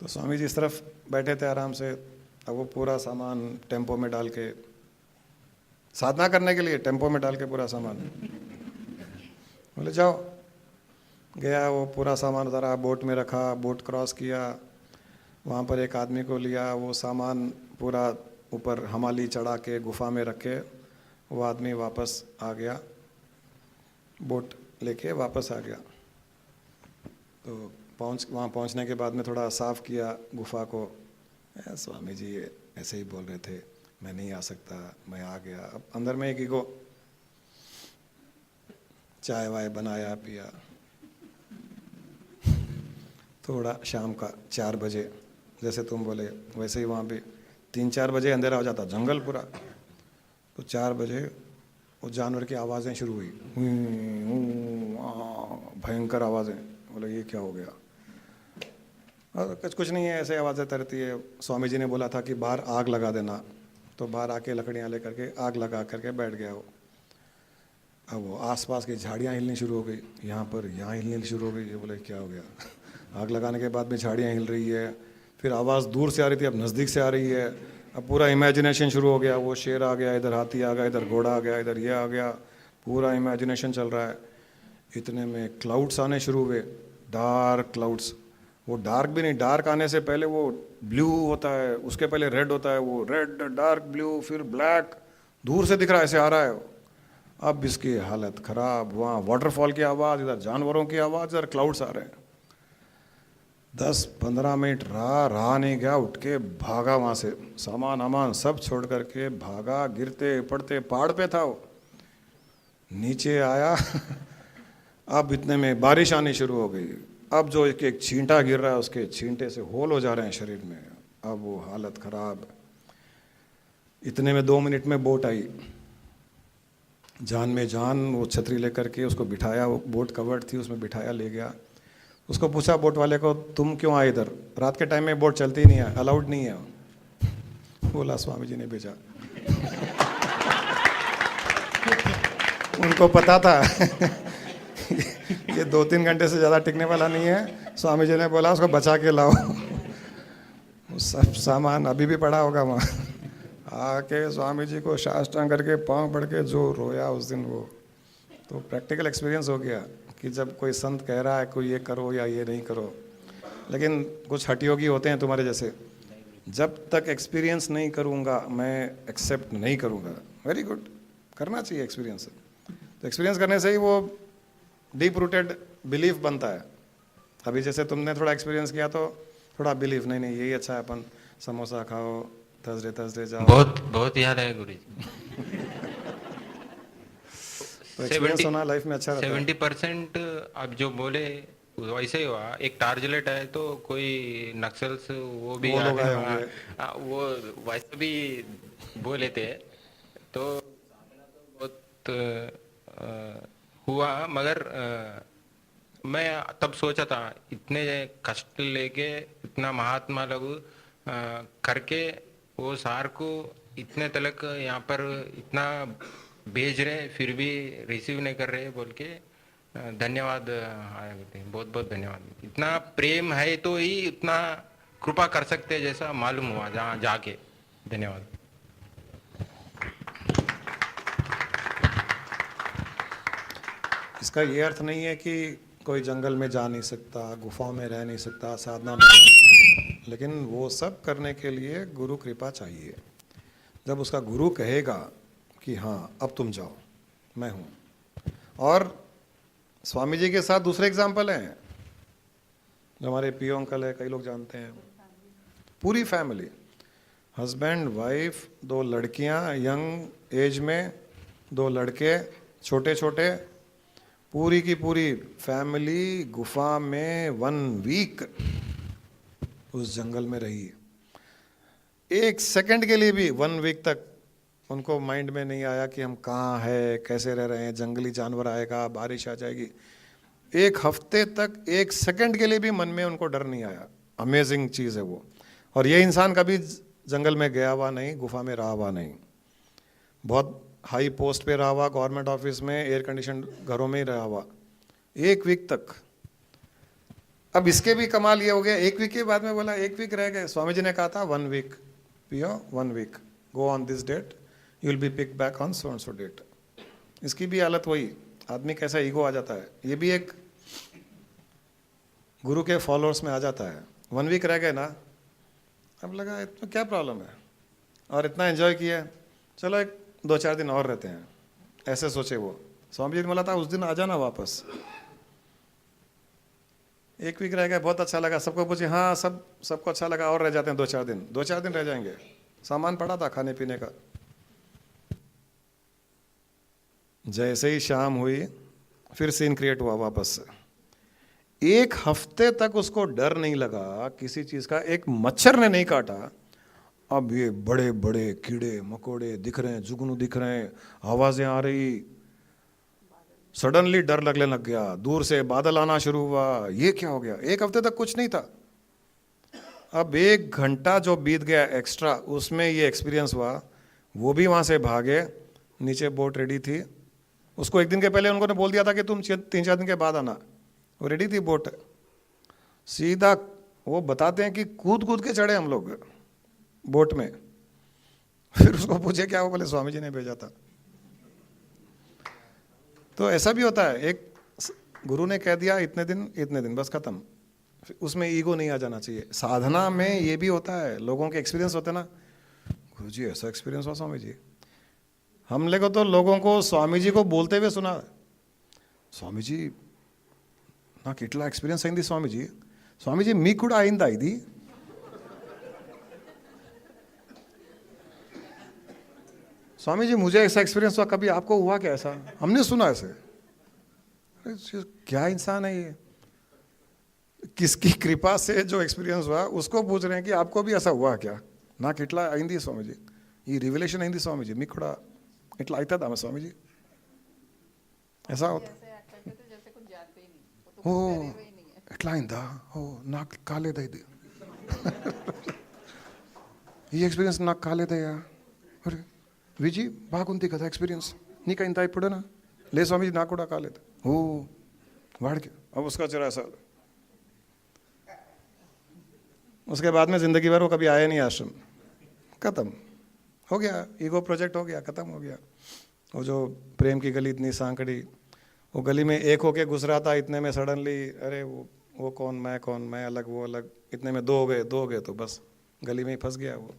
तो स्वामी जी इस तरफ बैठे थे आराम से, अब वो पूरा सामान टेम्पो में डाल के, साधना करने के लिए टेम्पो में डाल के पूरा सामान, बोले जाओ। गया, वो पूरा सामान उतारा, बोट में रखा, बोट क्रॉस किया, वहाँ पर एक आदमी को लिया, वो सामान पूरा ऊपर हमाली चढ़ा के गुफा में रखे, वो आदमी वापस आ गया, बोट लेके वापस आ गया। तो वहाँ पहुँचने के बाद में थोड़ा साफ़ किया गुफा को। स्वामी जी ऐसे ही बोल रहे थे, मैं नहीं आ सकता, मैं आ गया। अब अंदर में एक ईगो, चाय वाय बनाया पिया। थोड़ा शाम का 4 बजे, जैसे तुम बोले वैसे ही वहाँ पे 3-4 बजे अंधेरा हो जाता, जंगल पूरा। तो 4 बजे वो जानवर की आवाज़ें शुरू हुई, भयंकर आवाज़ें। बोले ये क्या हो गया? और कुछ नहीं है, ऐसे आवाज़ें तरती है। स्वामी जी ने बोला था कि बाहर आग लगा देना, तो बाहर आके लकड़ियाँ लेकर के आग लगा करके बैठ गया वो। अब वो आसपास की झाड़ियाँ हिलनी शुरू हो गई, यहाँ पर यहाँ हिलनी शुरू हो गई। ये बोले क्या हो गया? आग लगाने के बाद में झाड़ियाँ हिल रही है, फिर आवाज़ दूर से आ रही थी, अब नज़दीक से आ रही है। अब पूरा इमेजिनेशन शुरू हो गया, वो शेर आ गया, इधर हाथी आ गया, इधर घोड़ा आ गया, इधर ये आ गया, पूरा इमेजिनेशन चल रहा है। इतने में क्लाउड्स आने शुरू हुए, डार्क क्लाउड्स। वो डार्क भी नहीं, डार्क आने से पहले वो ब्लू होता है, उसके पहले रेड होता है, वो रेड डार्क ब्लू, फिर ब्लैक, दूर से दिख रहा है, ऐसे आ रहा है। अब इसकी हालत ख़राब, वहाँ वाटरफॉल की आवाज़, इधर जानवरों की आवाज़, इधर क्लाउड्स आ रहे हैं। 10-15 मिनट रहा नहीं गया, उठ के भागा वहाँ से, सामान आमान सब छोड़ करके भागा, गिरते पड़ते पहाड़ पे था वो, नीचे आया। अब इतने में बारिश आनी शुरू हो गई। अब जो एक एक छींटा गिर रहा है, उसके छींटे से होल हो जा रहे हैं शरीर में। अब वो हालत ख़राब। इतने में 2 मिनट में बोट आई, जान में जान, वो छतरी लेकर के उसको बिठाया, वो बोट कवर्ड थी, उसमें बिठाया, ले गया। उसको पूछा बोट वाले को, तुम क्यों आए इधर? रात के टाइम में बोट चलती नहीं है, अलाउड नहीं है। बोला स्वामी जी ने भेजा। उनको पता था ये 2-3 घंटे से ज़्यादा टिकने वाला नहीं है। स्वामी जी ने बोला उसको बचा के लाओ। सब सामान अभी भी पड़ा होगा वहाँ। आके स्वामी जी को साष्टांग करके पाँव पड़ के जो रोया उस दिन वो। तो प्रैक्टिकल एक्सपीरियंस हो गया कि जब कोई संत कह रहा है कोई ये करो या ये नहीं करो, लेकिन कुछ हठयोगी होते हैं तुम्हारे जैसे, जब तक एक्सपीरियंस नहीं करूँगा मैं एक्सेप्ट नहीं करूँगा। वेरी गुड, करना चाहिए एक्सपीरियंस। तो एक्सपीरियंस करने से ही वो डीप रूटेड बिलीफ बनता है। अभी जैसे तुमने थोड़ा एक्सपीरियंस किया तो थोड़ा बिलीफ, नहीं नहीं यही अच्छा है, अपन समोसा खाओ, थर्सडे जाओ। बहुत बहुत याद है गुरु जी। एक्सपीरियंस होना लाइफ में अच्छा रहता है। 70% आप जो बोले वैसे ही हुआ। एक टारगेट है तो कोई नक्सल्स वो भी वो लोग आए, आए हाँ, होंगे। हाँ, वो वैसे भी बोले थे तो बहुत हुआ। मगर मैं तब सोचा था इतने कष्ट लेके इतना महात्मा लोग करके वो सार को इतने तलक यहाँ पर इतना भेज रहे फिर भी रिसीव नहीं कर रहे बोल के धन्यवाद आए बोलते हैं। बहुत बहुत धन्यवाद। इतना प्रेम है तो ही उतना कृपा कर सकते हैं जैसा मालूम हुआ जहाँ जाके। धन्यवाद। इसका ये अर्थ नहीं है कि कोई जंगल में जा नहीं सकता, गुफाओं में रह नहीं सकता, साधना नहीं कर सकता, लेकिन वो सब करने के लिए गुरु कृपा चाहिए। जब उसका गुरु कहेगा कि हाँ अब तुम जाओ, मैं हूँ। और स्वामी जी के साथ दूसरे एग्जाम्पल हैं जो हमारे पियो अंकल है, कई लोग जानते हैं। पूरी फैमिली, हस्बैंड वाइफ, 2 लड़कियां यंग एज में, 2 लड़के छोटे छोटे, पूरी की पूरी फैमिली गुफा में 1 वीक उस जंगल में रही। 1 सेकंड के लिए भी 1 वीक तक उनको माइंड में नहीं आया कि हम कहाँ है, कैसे रह रहे हैं, जंगली जानवर आएगा, बारिश आ जाएगी। 1 हफ्ते तक 1 सेकंड के लिए भी मन में उनको डर नहीं आया। अमेजिंग चीज़ है वो। और ये इंसान कभी जंगल में गया हुआ नहीं, गुफा में रहा हुआ नहीं, बहुत हाई पोस्ट पे रहा हुआ, गवर्नमेंट ऑफिस में एयर कंडीशन घरों में ही रहा हुआ 1 वीक तक। अब इसके भी कमाल ये हो गया, 1 वीक के बाद में बोला 1 वीक रह गए। स्वामी जी ने कहा था 1 वीक पियो, 1 week, go on this date, you will be pick back on so and so date. इसकी भी हालत वही, आदमी कैसा ईगो आ जाता है। ये भी एक गुरु के फॉलोअर्स में आ जाता है। 1 वीक रह गए ना, अब लगा इतना क्या प्रॉब्लम है, और इतना एंजॉय किया, चलो एक 2-4 दिन और रहते हैं, ऐसे सोचे वो। स्वामी जी ने बोला था उस दिन आ जाना वापस। 1 वीक रह गया, बहुत अच्छा लगा, सबको पूछे, हाँ सबको अच्छा लगा, और रह जाते हैं 2-4 दिन, 2-4 दिन रह जाएंगे। सामान पड़ा था खाने पीने का। जैसे ही शाम हुई फिर सीन क्रिएट हुआ वापस से। 1 हफ्ते तक उसको डर नहीं लगा किसी चीज का, एक मच्छर ने नहीं काटा। अब ये बड़े बड़े कीड़े मकोड़े दिख रहे हैं, जुगनू दिख रहे हैं, आवाजें आ रही, सडनली डर लगने लग गया, दूर से बादल आना शुरू हुआ, ये क्या हो गया। 1 हफ्ते तक कुछ नहीं था। अब 1 घंटा जो बीत गया एक्स्ट्रा, उसमें ये एक्सपीरियंस हुआ। वो भी वहां से भागे, नीचे बोट रेडी थी। उसको 1 दिन के पहले उन्होंने बोल दिया था कि तुम 3-4 दिन के बाद आना, वो रेडी थी बोट। सीधा वो बताते हैं कि कूद कूद के चढ़े हम लोग बोट में। फिर उसको पूछे क्या, वो बोले स्वामी जी ने भेजा था। तो ऐसा भी होता है, एक गुरु ने कह दिया इतने दिन बस खत्म। उसमें ईगो नहीं आ जाना चाहिए। साधना में ये भी होता है, लोगों के एक्सपीरियंस होते हैं ना, गुरु जी ऐसा एक्सपीरियंस हुआ स्वामी जी। हमने को तो लोगों को स्वामी जी को बोलते हुए सुना, स्वामी जी నాకు ఇట్లా ఎక్స్పీరియన్స్ అయింది స్వామీజీ, స్వామీజీ మీకు కూడా అయిందా ఇది? स्वामी जी मुझे ऐसा एक्सपीरियंस हुआ, कभी आपको हुआ क्या ऐसा? हमने सुना ऐसे। अरे क्या इंसान है ये, किसकी कृपा से जो एक्सपीरियंस हुआ उसको पूछ रहे हैं कि आपको भी ऐसा हुआ क्या? నాకు ఇట్లా అయింది స్వామీజీ, ఈ రివిలేషన్ అయింది స్వామీజీ, మీకు కూడా ఇట్లా అవుతుందా స్వామీజీ? ऐसा होता ఓ ఎట్లా అయిందా, ఓ నాకు కాలేదా ఇది, ఈ ఎక్స్పీరియన్స్ నాకు కాలేదయ్యా. అరే విజీ బాగుంది కదా ఎక్స్పీరియన్స్, నీకైందా ఇప్పుడేనా? లే స్వామీజీ నాకు కూడా కాలేదు. ఓ వాడికి अब उसका 84 साल। उसके बाद में जिंदगी भर वो कभी आया नहीं आश्रम, खत्म हो गया, ईगो प्रोजेक्ट हो गया, खत्म हो गया। वो जो प्रेम की गली इतनी सांकड़ी, वो गली में एक होके घुस रहा था, इतने में सडनली अरे वो कौन, मैं अलग, वो अलग, इतने में 2 हो गए तो बस गली में ही फंस गया। वो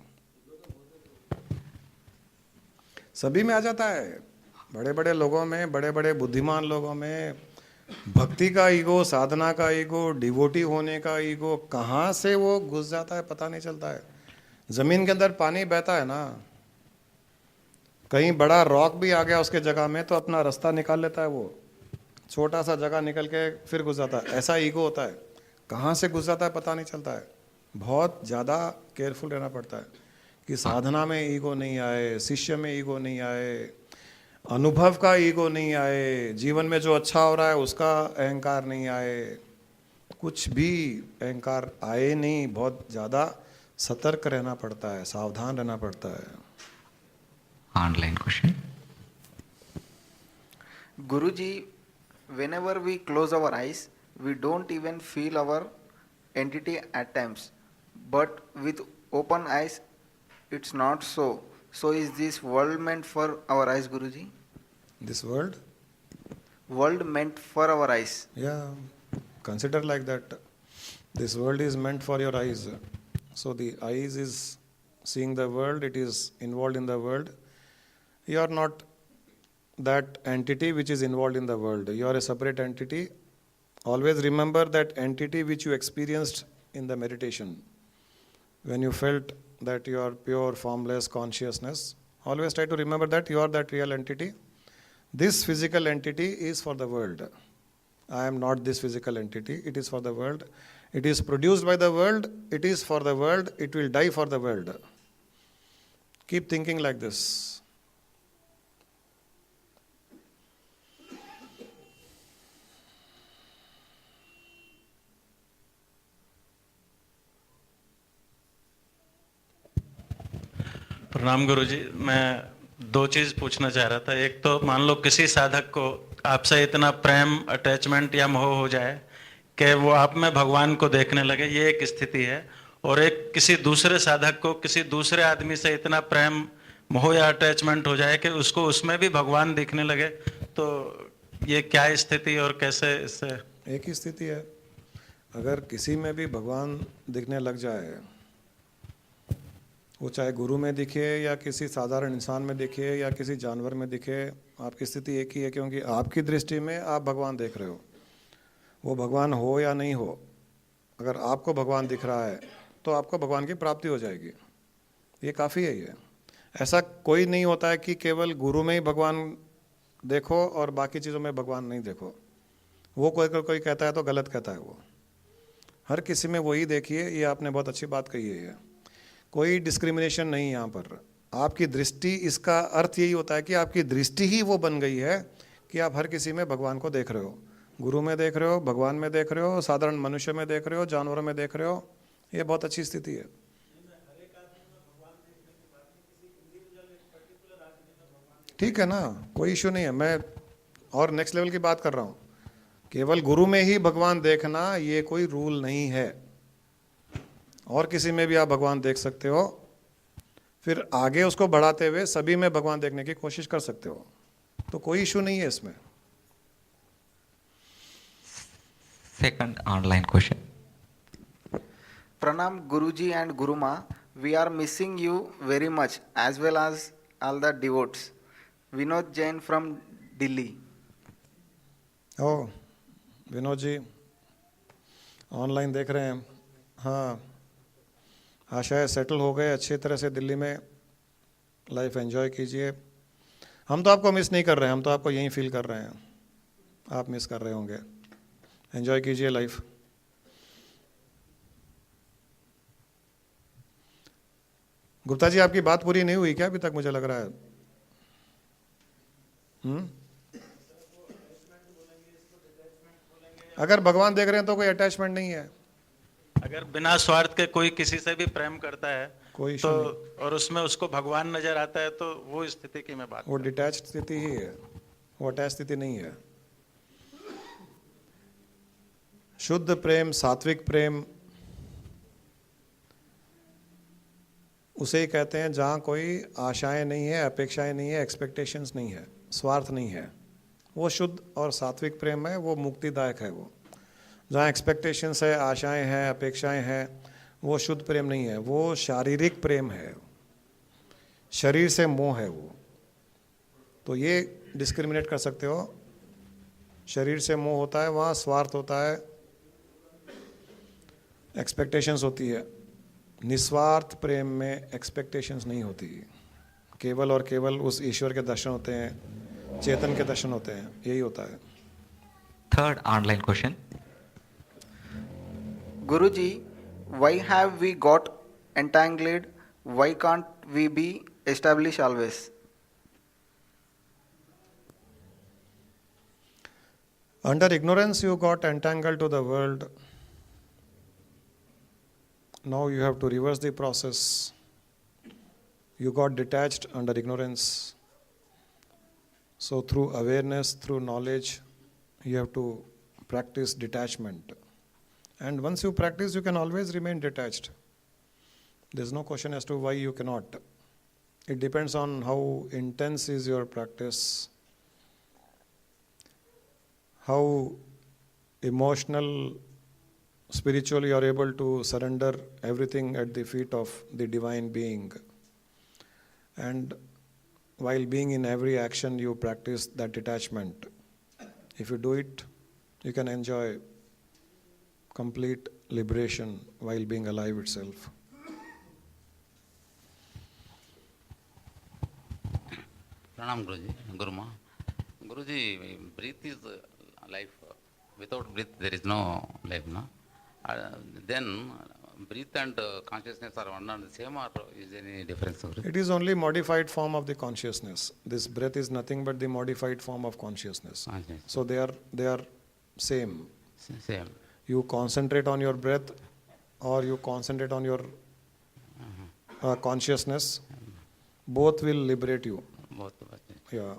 सभी में आ जाता है, बड़े बड़े लोगों में, बड़े बड़े बुद्धिमान लोगों में भक्ति का ईगो, साधना का ईगो, डिवोटी होने का ईगो कहाँ से वो घुस जाता है पता नहीं चलता है। जमीन के अंदर पानी बहता है ना, कहीं बड़ा रॉक भी आ गया उसके जगह में तो अपना रास्ता निकाल लेता है, वो छोटा सा जगह निकल के फिर घुस जाता है। ऐसा ईगो होता है, कहाँ से घुस जाता है पता नहीं चलता है। बहुत ज़्यादा केयरफुल रहना पड़ता है कि साधना में ईगो नहीं आए, शिष्य में ईगो नहीं आए, अनुभव का ईगो नहीं आए, जीवन में जो अच्छा हो रहा है उसका अहंकार नहीं आए, कुछ भी अहंकार आए नहीं। बहुत ज़्यादा सतर्क रहना पड़ता है, सावधान रहना पड़ता है। Online question. Guruji, whenever we close our eyes, we don't even feel our entity at times. But with open eyes, it's not so. So is this world meant for our eyes, Guruji? This world, World meant for our eyes. yeah, consider like that. This world is meant for your eyes. So the eyes is seeing the world, it is involved in the world. You are not that entity which is involved in the world. You are a separate entity. Always remember that entity which you experienced in the meditation. When you felt that you are pure, formless consciousness, always try to remember that you are that real entity. This physical entity is for the world. I am not this physical entity. It is for the world. It is produced by the world. It is for the world. It will die for the world. Keep thinking like this. प्रणाम गुरुजी। मैं दो चीज़ पूछना चाह रहा था। एक तो मान लो किसी साधक को आपसे इतना प्रेम, अटैचमेंट या मोह हो जाए कि वो आप में भगवान को देखने लगे, ये एक स्थिति है। और एक किसी दूसरे साधक को किसी दूसरे आदमी से इतना प्रेम, मोह या अटैचमेंट हो जाए कि उसको उसमें भी भगवान दिखने लगे, तो ये क्या स्थिति और कैसे इससे? एक ही स्थिति है। अगर किसी में भी भगवान दिखने लग जाए, वो चाहे गुरु में दिखे या किसी साधारण इंसान में दिखे या किसी जानवर में दिखे, आपकी स्थिति एक ही है, क्योंकि आपकी दृष्टि में आप भगवान देख रहे हो। वो भगवान हो या नहीं हो, अगर आपको भगवान दिख रहा है तो आपको भगवान की प्राप्ति हो जाएगी। ये काफ़ी है। ये ऐसा कोई नहीं होता है कि केवल गुरु में ही भगवान देखो और बाकी चीज़ों में भगवान नहीं देखो। वो कोई कहता है तो गलत कहता है। वो हर किसी में वही देखिए। ये आपने बहुत अच्छी बात कही है। कोई डिस्क्रिमिनेशन नहीं यहाँ पर। आपकी दृष्टि, इसका अर्थ यही होता है कि आपकी दृष्टि ही वो बन गई है कि आप हर किसी में भगवान को देख रहे हो। गुरु में देख रहे हो, भगवान में देख रहे हो, साधारण मनुष्य में देख रहे हो, जानवरों में देख रहे हो। ये बहुत अच्छी स्थिति है। ठीक है ना, कोई इशू नहीं है। मैं और नेक्स्ट लेवल की बात कर रहा हूँ। केवल गुरु में ही भगवान देखना ये कोई रूल नहीं है। और किसी में भी आप भगवान देख सकते हो। फिर आगे उसको बढ़ाते हुए सभी में भगवान देखने की कोशिश कर सकते हो। तो कोई इशू नहीं है इसमें। Second online question. Pranam Guruji and Guruma, we are missing you very much as well as all the devotees. Vinod Jain from Delhi. ओ विनोद जी ऑनलाइन देख रहे हैं। हाँ, आशा है सेटल हो गए अच्छी तरह से दिल्ली में। लाइफ एंजॉय कीजिए। हम तो आपको मिस नहीं कर रहे हैं, हम तो आपको यहीं फील कर रहे हैं। आप मिस कर रहे होंगे। एंजॉय कीजिए लाइफ। गुप्ता जी, आपकी बात पूरी नहीं हुई क्या अभी तक? मुझे लग रहा है। अगर भगवान देख रहे हैं तो कोई अटैचमेंट नहीं है। अगर बिना स्वार्थ के कोई किसी से भी प्रेम करता है कोई तो, और उसमें उसको भगवान नजर आता है, तो वो स्थिति की मैं बात वो डिटैच्ड स्थिति ही है, वो अटैच स्थिति नहीं है। शुद्ध प्रेम, सात्विक प्रेम उसे ही कहते हैं जहाँ कोई आशाएं नहीं है, अपेक्षाएं नहीं है, एक्सपेक्टेशंस नहीं है, स्वार्थ नहीं है। वो शुद्ध और सात्विक प्रेम है, वो मुक्तिदायक है। वो जहाँ एक्सपेक्टेशंस है, आशाएं हैं, अपेक्षाएं हैं, वो शुद्ध प्रेम नहीं है। वो शारीरिक प्रेम है, शरीर से मोह है वो। तो ये डिस्क्रिमिनेट कर सकते हो। शरीर से मोह होता है, वहाँ स्वार्थ होता है, एक्सपेक्टेशंस होती है। निस्वार्थ प्रेम में एक्सपेक्टेशंस नहीं होती। केवल और केवल उस ईश्वर के दर्शन होते हैं, चेतन के दर्शन होते हैं, यही होता है। Third online question. Guruji, why have we got entangled? Why can't we be established always? Under ignorance, you got entangled to the world. Now you have to reverse the process. You got detached under ignorance. So through awareness, through knowledge, you have to practice detachment. And once you practice, you can always remain detached. There's no question as to why you cannot. It depends on how intense is your practice, how emotional, spiritually you are able to surrender everything at the feet of the divine being. And while being in every action, you practice that detachment. If you do it, you can enjoy complete liberation while being alive itself. Pranam Guruji, Guruma. Guruji, breath is life. Without breath, there is no life, no? Then, breath and consciousness are one and the same, or is there any difference? Guruji? It is only modified form of the consciousness. This breath is nothing but the modified form of consciousness. So they are same. Same. You concentrate on your breath or you concentrate on your consciousness, both will liberate you. Both. Yeah.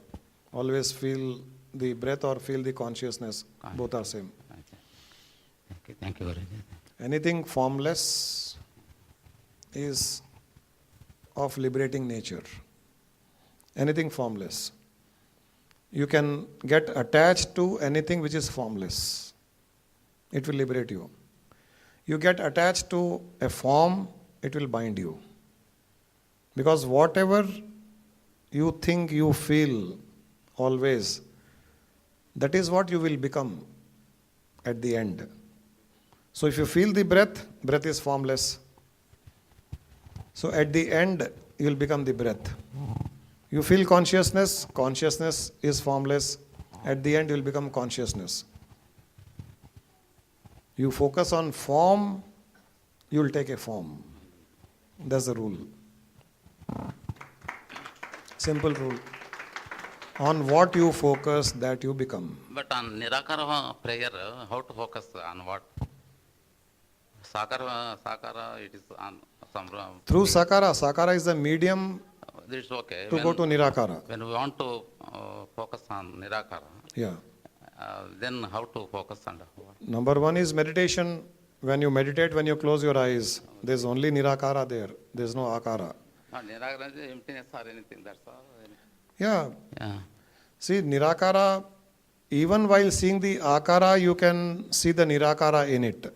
Always feel the breath or feel the consciousness. Both are same. Thank you, Guruji. Anything formless is of liberating nature. Anything formless. You can get attached to anything which is formless. It will liberate you. You get attached to a form, it will bind you. Because whatever you think you feel always, that is what you will become at the end. So if you feel the breath, breath is formless. So at the end, you will become the breath. You feel consciousness, consciousness is formless. At the end, you will become consciousness. You focus on form, you will take a form. That's the rule. Simple rule. On what you focus, that you become. But on Nirakara prayer, how to focus on what? Sakara, it is on some. Through Sakara. Sakara is the medium It's okay. to go to Nirakara. When we want to focus on Nirakara, Yeah. then how to focus on what? Number one is meditation. When you meditate, when you close your eyes, there's only Nirakara there. There's no Akara. Nirakara is emptiness or anything, that's all. Yeah. Yeah. See, Nirakara, even while seeing the Akara, you can see the Nirakara in it.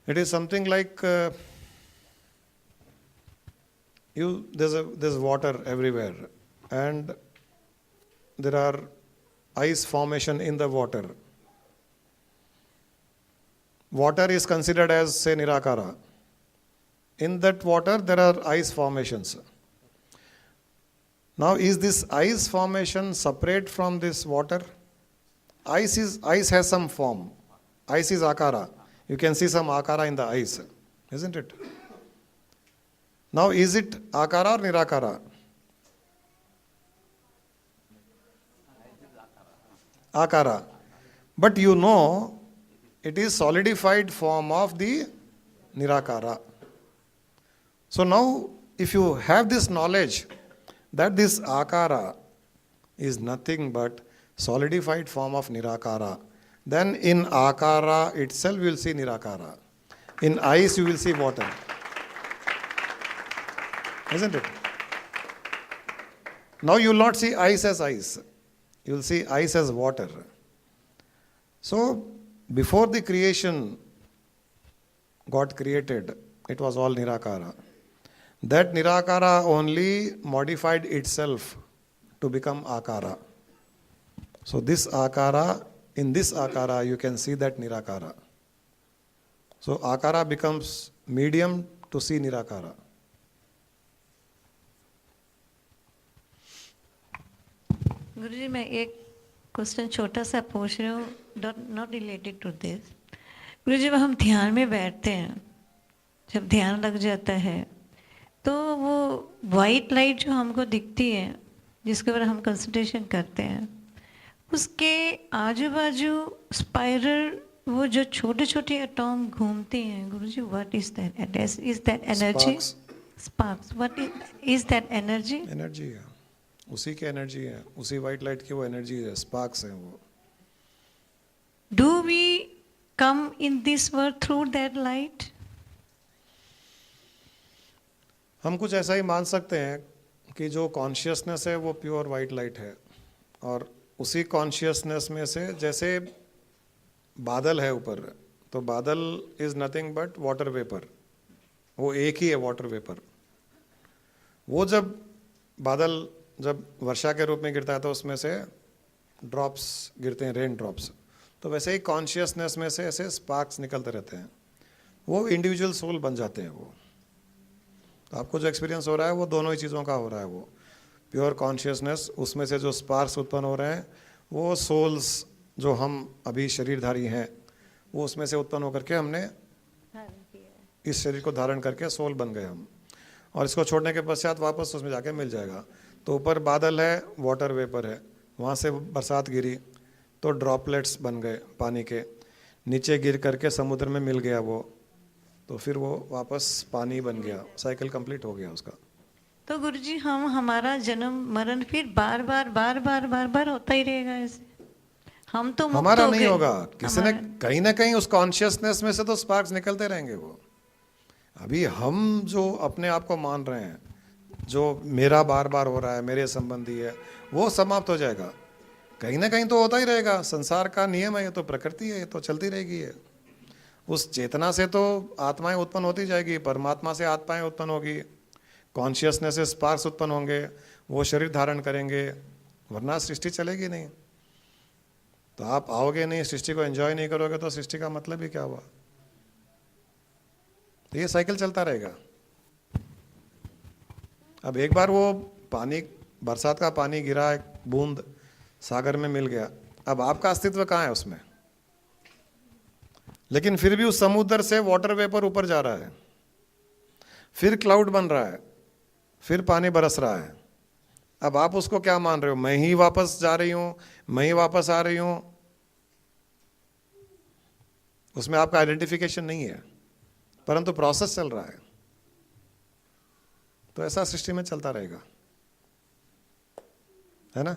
It is something like there's water everywhere, and there are ice formation in the water. Water is considered as, say, Nirakara. In that water, there are ice formations. Now, is this ice formation separate from this water? Ice has some form. Ice is Akara. You can see some Akara in the ice, isn't it? Now, is it Akara or Nirakara? Akara. But you know, it is solidified form of the Nirakara. So now, if you have this knowledge that this Akara is nothing but solidified form of Nirakara, then in Akara itself you will see Nirakara. In ice you will see water. Isn't it? Now you will not see ice as ice. You will see ice as water. So, before the creation got created, it was all Nirakara. That Nirakara only modified itself to become Akara. So this Akara, in this Akara you can see that Nirakara. So Akara becomes medium to see Nirakara. गुरुजी मैं एक क्वेश्चन छोटा सा पूछ रही हूँ, नॉट रिलेटेड टू दिस। गुरुजी जब हम ध्यान में बैठते हैं, जब ध्यान लग जाता है, तो वो वाइट लाइट जो हमको दिखती है, जिसके ऊपर हम कंसंट्रेशन करते हैं, उसके आजू बाजू स्पाइरल वो जो छोटे छोटे एटॉम घूमते हैं, Guruji what is that? Is that energy? Sparks, what is that energy? Energy है, उसी की एनर्जी है, उसी वाइट लाइट की वो एनर्जी है, स्पार्क्स है वो। Do we come in this world through that light? हम कुछ ऐसा ही मान सकते हैं कि जो कॉन्शियसनेस है वो प्योर वाइट लाइट है, और उसी कॉन्शियसनेस में से जैसे बादल है ऊपर, तो बादल is nothing but water vapour, वो एक ही है वाटर वेपर। वो जब बादल जब वर्षा के रूप में गिरता है तो उसमें से ड्रॉप्स गिरते हैं, रेन ड्रॉप्स। तो वैसे ही कॉन्शियसनेस में से ऐसे स्पार्क्स निकलते रहते हैं, वो इंडिविजुअल सोल बन जाते हैं वो। तो आपको जो एक्सपीरियंस हो रहा है वो दोनों ही चीज़ों का हो रहा है। वो प्योर कॉन्शियसनेस, उसमें से जो स्पार्क्स उत्पन्न हो रहे हैं वो सोल्स जो हम अभी शरीरधारी हैं वो उसमें से उत्पन्न होकर के हमने इस शरीर को धारण करके सोल बन गए हम, और इसको छोड़ने के पश्चात वापस उसमें जाके मिल जाएगा। तो ऊपर बादल है, वाटर वेपर है, वहाँ से बरसात गिरी तो ड्रॉपलेट्स बन गए पानी के, नीचे गिर करके समुद्र में मिल गया वो, तो फिर वो वापस पानी बन गया, साइकिल कंप्लीट हो गया उसका। तो गुरुजी हम हमारा जन्म मरण फिर बार बार बार बार बार बार होता ही रहेगा ऐसे? हम तो मुक्त हमारा हो नहीं गए। होगा, किसी ने कहीं ना कहीं उस कॉन्शियसनेस में से तो स्पार्क्स निकलते रहेंगे वो। अभी हम जो अपने आप को मान रहे हैं, जो मेरा बार बार हो रहा है, मेरे संबंधी है, वो समाप्त हो जाएगा। कहीं ना कहीं तो होता ही रहेगा, संसार का नियम है, ये तो प्रकृति है, ये तो चलती रहेगी। है उस चेतना से तो आत्माएं उत्पन्न होती जाएगी, परमात्मा से आत्माएं उत्पन्न होगी, कॉन्शियसनेस से स्पार्क्स उत्पन्न होंगे, वो शरीर धारण करेंगे, वरना सृष्टि चलेगी नहीं। तो आप आओगे नहीं, सृष्टि को एंजॉय नहीं करोगे, तो सृष्टि का मतलब ही क्या हुआ? तो ये साइकिल चलता रहेगा। अब एक बार वो पानी, बरसात का पानी गिरा, एक बूंद सागर में मिल गया, अब आपका अस्तित्व कहाँ है उसमें? लेकिन फिर भी उस समुद्र से वाटर वेपर ऊपर जा रहा है, फिर क्लाउड बन रहा है, फिर पानी बरस रहा है। अब आप उसको क्या मान रहे हो? मैं ही वापस जा रही हूं, मैं ही वापस आ रही हूं। उसमें आपका आइडेंटिफिकेशन नहीं है, परंतु प्रोसेस चल रहा है। तो ऐसा सृष्टि में चलता रहेगा, है ना?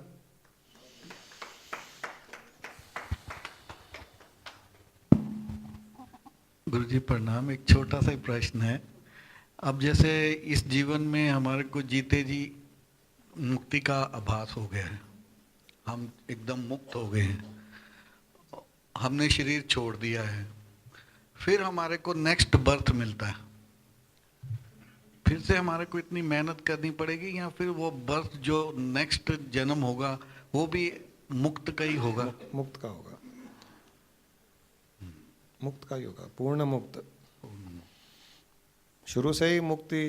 गुरुजी प्रणाम। एक छोटा सा प्रश्न है। अब जैसे इस जीवन में हमारे को जीते जी मुक्ति का आभास हो गया है, हम एकदम मुक्त हो गए हैं, हमने शरीर छोड़ दिया है, फिर हमारे को नेक्स्ट बर्थ मिलता है, फिर से हमारे को इतनी मेहनत करनी पड़ेगी, या फिर वो बर्थ जो नेक्स्ट जन्म होगा वो भी मुक्त का ही होगा? मुक्त का होगा, मुक्त का ही होगा, पूर्ण मुक्त। शुरू से ही मुक्ति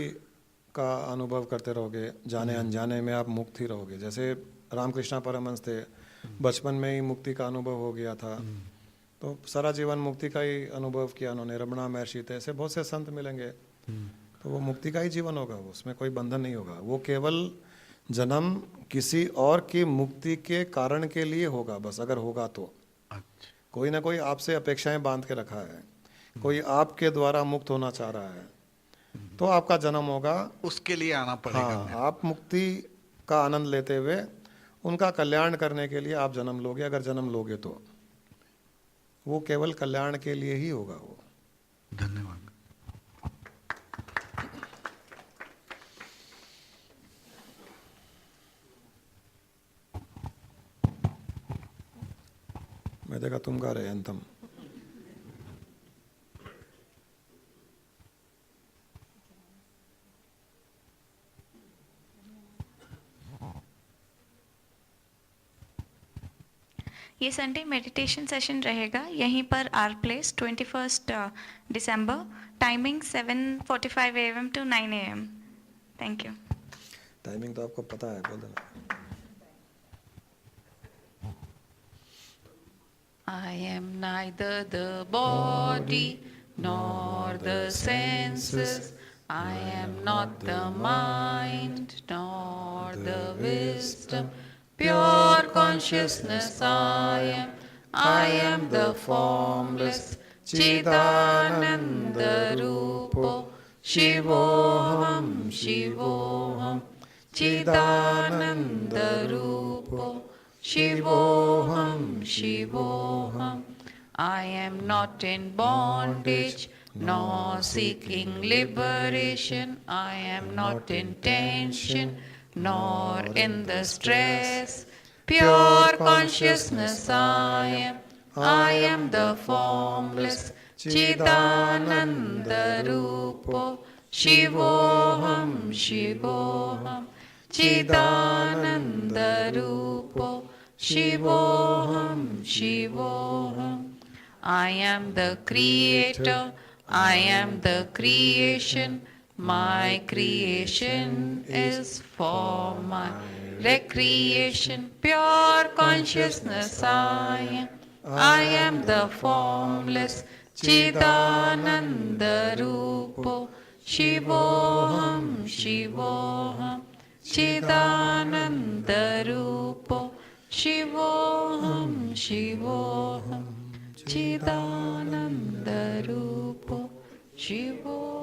का अनुभव करते रहोगे, जाने अनजाने में आप मुक्त ही रहोगे। जैसे रामकृष्ण परमहंस थे, बचपन में ही मुक्ति का अनुभव हो गया था, तो सारा जीवन मुक्ति का ही अनुभव किया उन्होंने। रमणा महर्षि थे, ऐसे बहुत से संत मिलेंगे, तो वो मुक्ति का ही जीवन होगा, उसमें कोई बंधन नहीं होगा। वो केवल जन्म किसी और की मुक्ति के कारण के लिए होगा बस, अगर होगा तो। कोई ना कोई आपसे अपेक्षाएं बांध के रखा है, कोई आपके द्वारा मुक्त होना चाह रहा है, तो आपका जन्म होगा, उसके लिए आना पड़ेगा। हाँ, आप मुक्ति का आनंद लेते हुए उनका कल्याण करने के लिए आप जन्म लोगे। अगर जन्म लोगे तो वो केवल कल्याण के लिए ही होगा वो। धन्यवाद। मैं देखा तुम गा रहे अंतम। ये संडे मेडिटेशन सेशन रहेगा यहीं पर our place 21 December, timing 7:45 AM to 9 AM। Thank you. Timing तो आपको पता है, बोल देना। I am neither the body nor the senses. I am not the mind nor the wisdom. Pure consciousness I am. I am the formless Chidananda Rupo. Shivoham, Shivoham. Chidananda Rupo. Shivoham, Shivoham. I am not in bondage, nor seeking liberation. I am not in tension, nor in the stress. Pure consciousness I am. I am the formless Chidananda Rupo. Shivoham, Shivoham. Chidananda Rupo. Shivoham, Shivoham. I am the creator, I am the creation. My creation is for my recreation. Pure consciousness I am. I am the formless Chidananda Rupo. Shivoham, Shivoham. Chidananda Rupo. Shivoham, Shivoham. Chidananda Rupo. Shivoham.